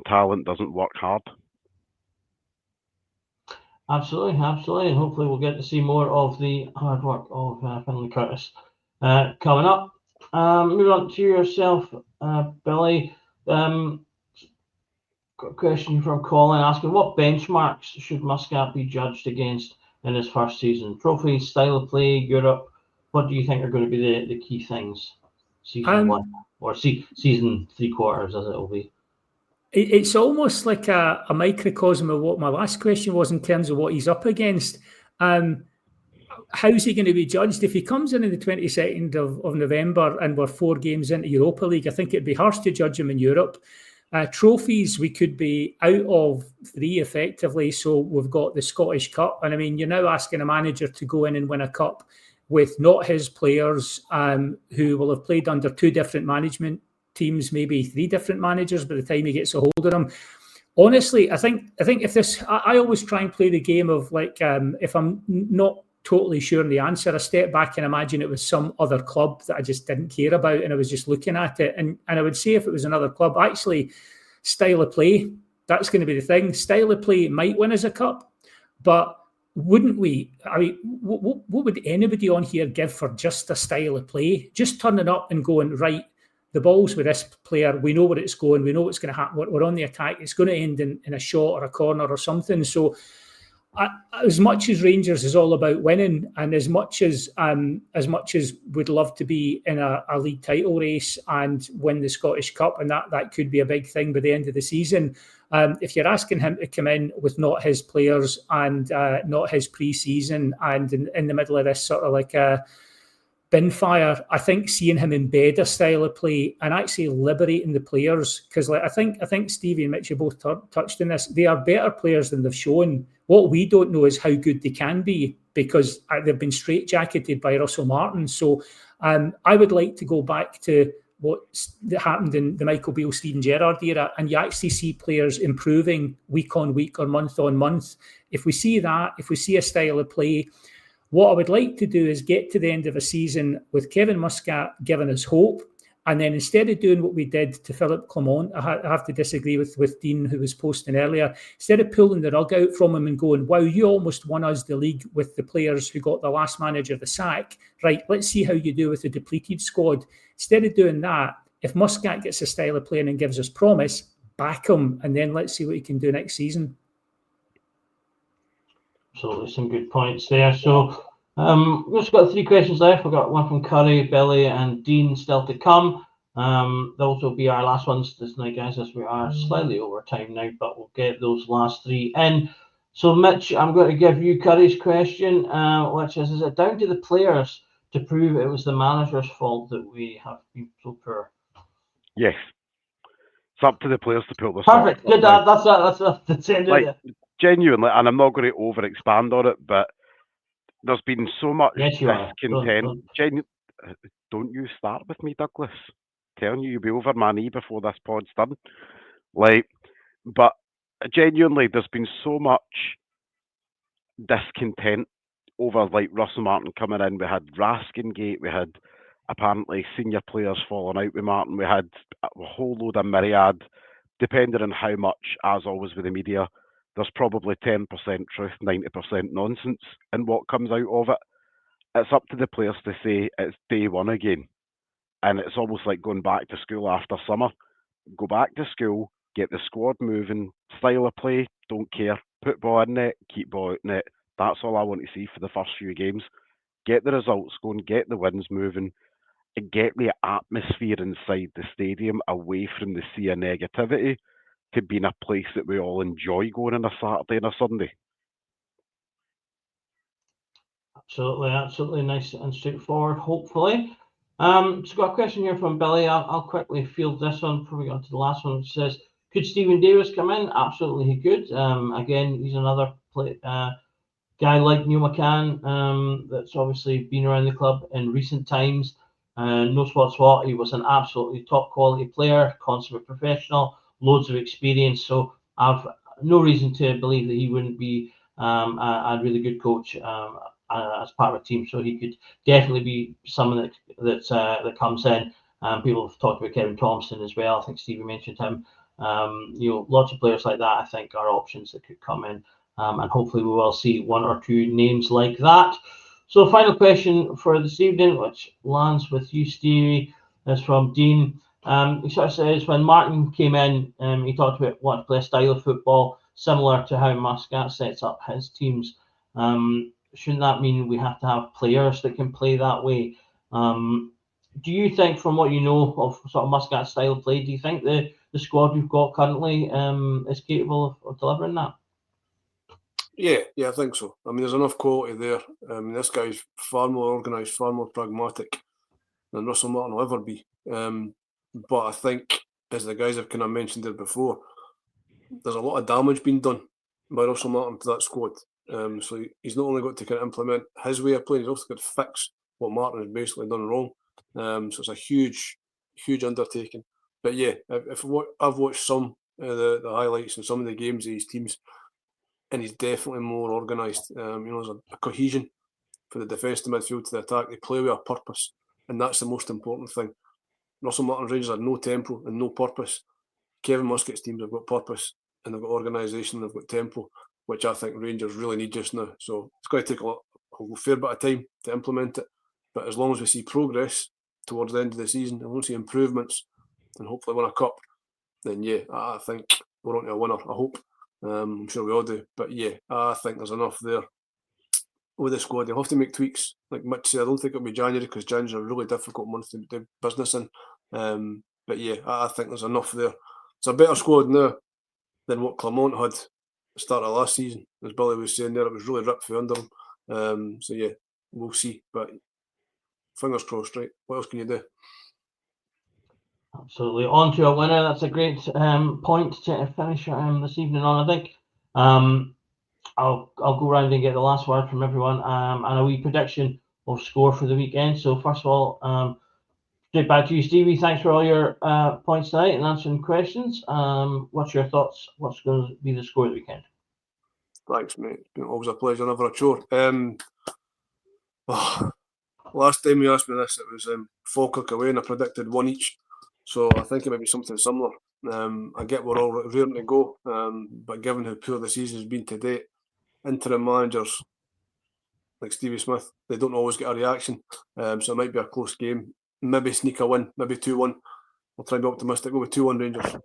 talent doesn't work hard. Absolutely, and hopefully we'll get to see more of the hard work of Finlay Curtis coming up. Moving on to yourself, Billy. Got a question from Colin asking, what benchmarks should Muscat be judged against in his first season? Trophies, style of play, Europe. What do you think are going to be the key things season one or season 3/4 as it will be? It's almost like a microcosm of what my last question was in terms of what he's up against. How's he going to be judged? If he comes in the 22nd of November and we're 4 games into Europa League, I think it'd be harsh to judge him in Europe. Trophies, we could be out of 3 effectively. So we've got the Scottish Cup. And I mean, you're now asking a manager to go in and win a cup with not his players who will have played under 2 different management teams, maybe 3 different managers by the time he gets a hold of them. Honestly, I think if this, I always try and play the game of like, if I'm not totally sure on the answer, I step back and imagine it was some other club that I just didn't care about and I was just looking at it. And I would say if it was another club, actually, style of play, that's going to be the thing. Style of play might win us a cup, but wouldn't we? I mean, what would anybody on here give for just a style of play? Just turning up and going, right, the ball's with this player, we know where it's going, we know what's going to happen, we're on the attack, it's going to end in a shot or a corner or something. So as much as Rangers is all about winning, and as much as we'd love to be in a league title race and win the Scottish Cup, and that could be a big thing by the end of the season, if you're asking him to come in with not his players and not his pre-season and in the middle of this sort of like a bin fire, I think seeing him embed a style of play and actually liberating the players, because like I think Stevie and Mitch, you both touched on this, they are better players than they've shown. What we don't know is how good they can be because they've been straitjacketed by Russell Martin. So I would like to go back to what happened in the Michael Beale, Steven Gerrard era, and you actually see players improving week on week or month on month. If we see that, if we see a style of play, what I would like to do is get to the end of a season with Kevin Muscat giving us hope And then instead of doing what we did to Philip Clement, I have to disagree with Dean, who was posting earlier. Instead of pulling the rug out from him and going, wow, you almost won us the league with the players who got the last manager the sack. Right, let's see how you do with the depleted squad. Instead of doing that, if Muscat gets a style of playing and gives us promise, back him, and then let's see what he can do next season. Absolutely, some good points there. So we've just got 3 questions left. We've got one from Curry, Billy, and Dean still to come. Those will be our last ones this night, guys, as we are slightly over time now, but we'll get those last 3 in. So, Mitch, I'm going to give you Curry's question, which is it down to the players to prove it was the manager's fault that we have been so poor? Yes. It's up to the players to pull this off. Perfect. Good. Like, that's it. Like, genuinely, and I'm not going to over-expand on it, but there's been so much discontent. Don't you start with me, Douglas. I'm telling you, you'll be over my knee before this pod's done. Like, but genuinely, there's been so much discontent over like Russell Martin coming in. We had Raskingate, we had apparently senior players falling out with Martin, we had a whole load of myriad, depending on how much, as always with the media, there's probably 10% truth, 90% nonsense in what comes out of it. It's up to the players to say it's day one again. And it's almost like going back to school after summer. Go back to school, get the squad moving, style of play, don't care, put ball in net, keep ball out net. That's all I want to see for the first few games. Get the results going, get the wins moving, and get the atmosphere inside the stadium away from the sea of negativity to being a place that we all enjoy going on a Saturday and a Sunday. Absolutely nice and straightforward, hopefully. So got a question here from Billy. I'll quickly field this one before we get on to the last one, which says, could Stephen Davis come in? Absolutely he could. Again, he's another guy like Neil McCann that's obviously been around the club in recent times. No spots what, he was an absolutely top quality player, consummate professional, loads of experience. So I've no reason to believe that he wouldn't be a really good coach as part of a team. So he could definitely be someone that comes in. People have talked about Kevin Thompson as well. I think Stevie mentioned him. Lots of players like that I think are options that could come in. And hopefully we will see 1 or 2 names like that. So final question for this evening, which lands with you, Stevie, is from Dean. He sort of says, when Martin came in, he talked about wanting to play a style of football similar to how Muscat sets up his teams. Shouldn't that mean we have to have players that can play that way? Do you think, from what you know of sort of Muscat style play, do you think the squad we've got currently is capable of delivering that? Yeah, I think so. I mean, there's enough quality there. This guy's far more organised, far more pragmatic than Russell Martin will ever be. But I think, as the guys have kind of mentioned it before, there's a lot of damage being done by Russell Martin to that squad. So he's not only got to kind of implement his way of playing, he's also got to fix what Martin has basically done wrong. So it's a huge undertaking. But yeah, I've watched some of the highlights and some of the games of his teams, and he's definitely more organised. There's a cohesion for the defence to midfield to the attack. They play with a purpose, and that's the most important thing. Russell Martin's Rangers had no tempo and no purpose. Kevin Muscat's teams have got purpose and they've got organisation, they've got tempo, which I think Rangers really need just now. So it's going to take a fair bit of time to implement it. But as long as we see progress towards the end of the season, and we'll see improvements and hopefully win a cup, then yeah, I think we're on to a winner, I hope. I'm sure we all do. But yeah, I think there's enough there with the squad. You'll have to make tweaks. Like Mitch said, I don't think it'll be January because January's a really difficult month to do business in. But yeah, I think there's enough there. It's a better squad now than what Clement had at the start of last season. As Billy was saying there, it was really ripped for under him. So yeah, we'll see. But fingers crossed, right? What else can you do? Absolutely. On to a winner. That's a great point to finish this evening on, I think. I'll go around and get the last word from everyone and a wee prediction of score for the weekend. So first of all, straight back to you, Stevie. Thanks for all your points tonight and answering questions. What's your thoughts? What's going to be the score of the weekend? Thanks, mate. It's been always a pleasure, never a chore. last time you asked me this, it was Falkirk away, and I predicted 1 each. So I think it might be something similar. I get we're all rearing to go, but given how poor the season has been to date, interim managers like Stevie Smith, they don't always get a reaction. So it might be a close game. Maybe sneak a win, maybe 2-1. I'll try and be optimistic. Go with 2-1 Rangers.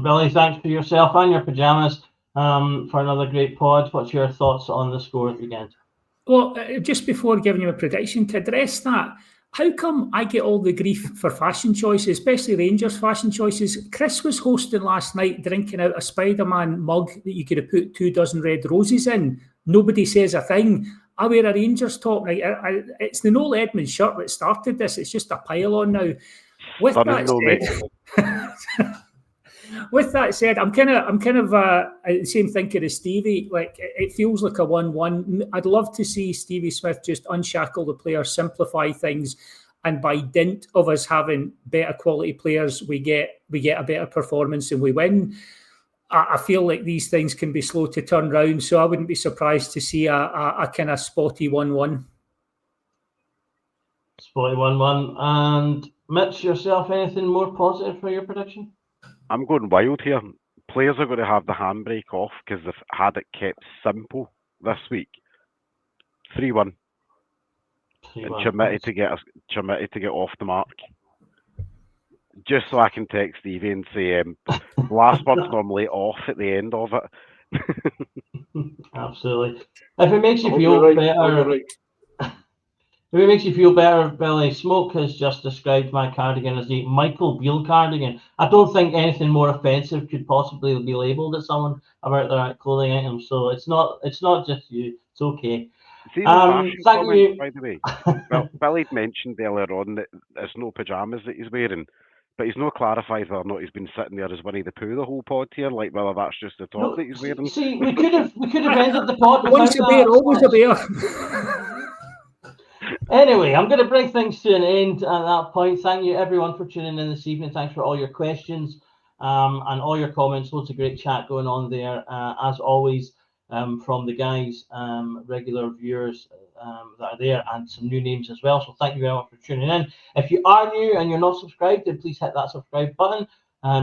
Billy, thanks for yourself and your pyjamas for another great pod. What's your thoughts on the score at the weekend? Well, just before giving you a prediction, to address that, how come I get all the grief for fashion choices, especially Rangers fashion choices? Chris was hosting last night, drinking out a Spider-Man mug that you could have put 24 red roses in. Nobody says a thing. I wear a Rangers top. Right? It's the Noel Edmonds shirt that started this. It's just a pile on now. With that said, I'm kind of the same thinker as Stevie. Like, it feels like a 1-1. I'd love to see Stevie Smith just unshackle the players, simplify things, and by dint of us having better quality players, we get a better performance and we win. I feel like these things can be slow to turn round, so I wouldn't be surprised to see a kind of spotty 1-1. Spotty 1-1. And Mitch, yourself, anything more positive for your prediction? I'm going wild here. Players are going to have the handbrake off because they've had it kept simple this week. 3-1. And Chimity to get off the mark. Just so I can text Stevie and say, last word's normally off at the end of it. Absolutely. If it makes you feel better, if it makes you feel better, Billy, Smoke has just described my cardigan as the Michael Beale cardigan. I don't think anything more offensive could possibly be labelled at someone about their clothing items. So it's not just you. It's okay. See thank comment, you. By the way, well, Billy mentioned earlier on that it's no pyjamas that he's wearing, but he's not clarified whether or not he's been sitting there as Winnie the Pooh the whole pod here, like whether that's just the top that he's wearing. See, we could have ended the pod Once a bear, always a bear. Anyway, I'm going to bring things to an end at that point. Thank you, everyone, for tuning in this evening. Thanks for all your questions and all your comments. Loads of great chat going on there, as always, from the guys, regular viewers that are there, and some new names as well. So thank you very much for tuning in. If you are new and you're not subscribed, then please hit that subscribe button.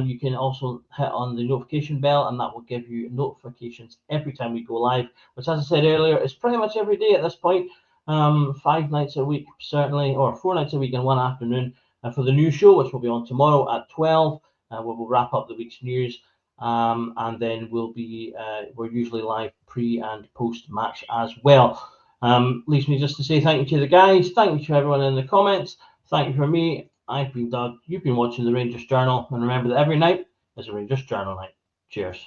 You can also hit on the notification bell, and that will give you notifications every time we go live, which, as I said earlier, is pretty much every day at this point. 5 nights a week, certainly, or 4 nights a week and one afternoon for the new show, which will be on tomorrow at 12. We'll wrap up the week's news, and then we're usually live pre and post match as well. Leaves me just to say thank you to the guys, thank you to everyone in the comments, thank you for me. I've been Doug, you've been watching the Rangers Journal, and remember that every night is a Rangers Journal night. Cheers.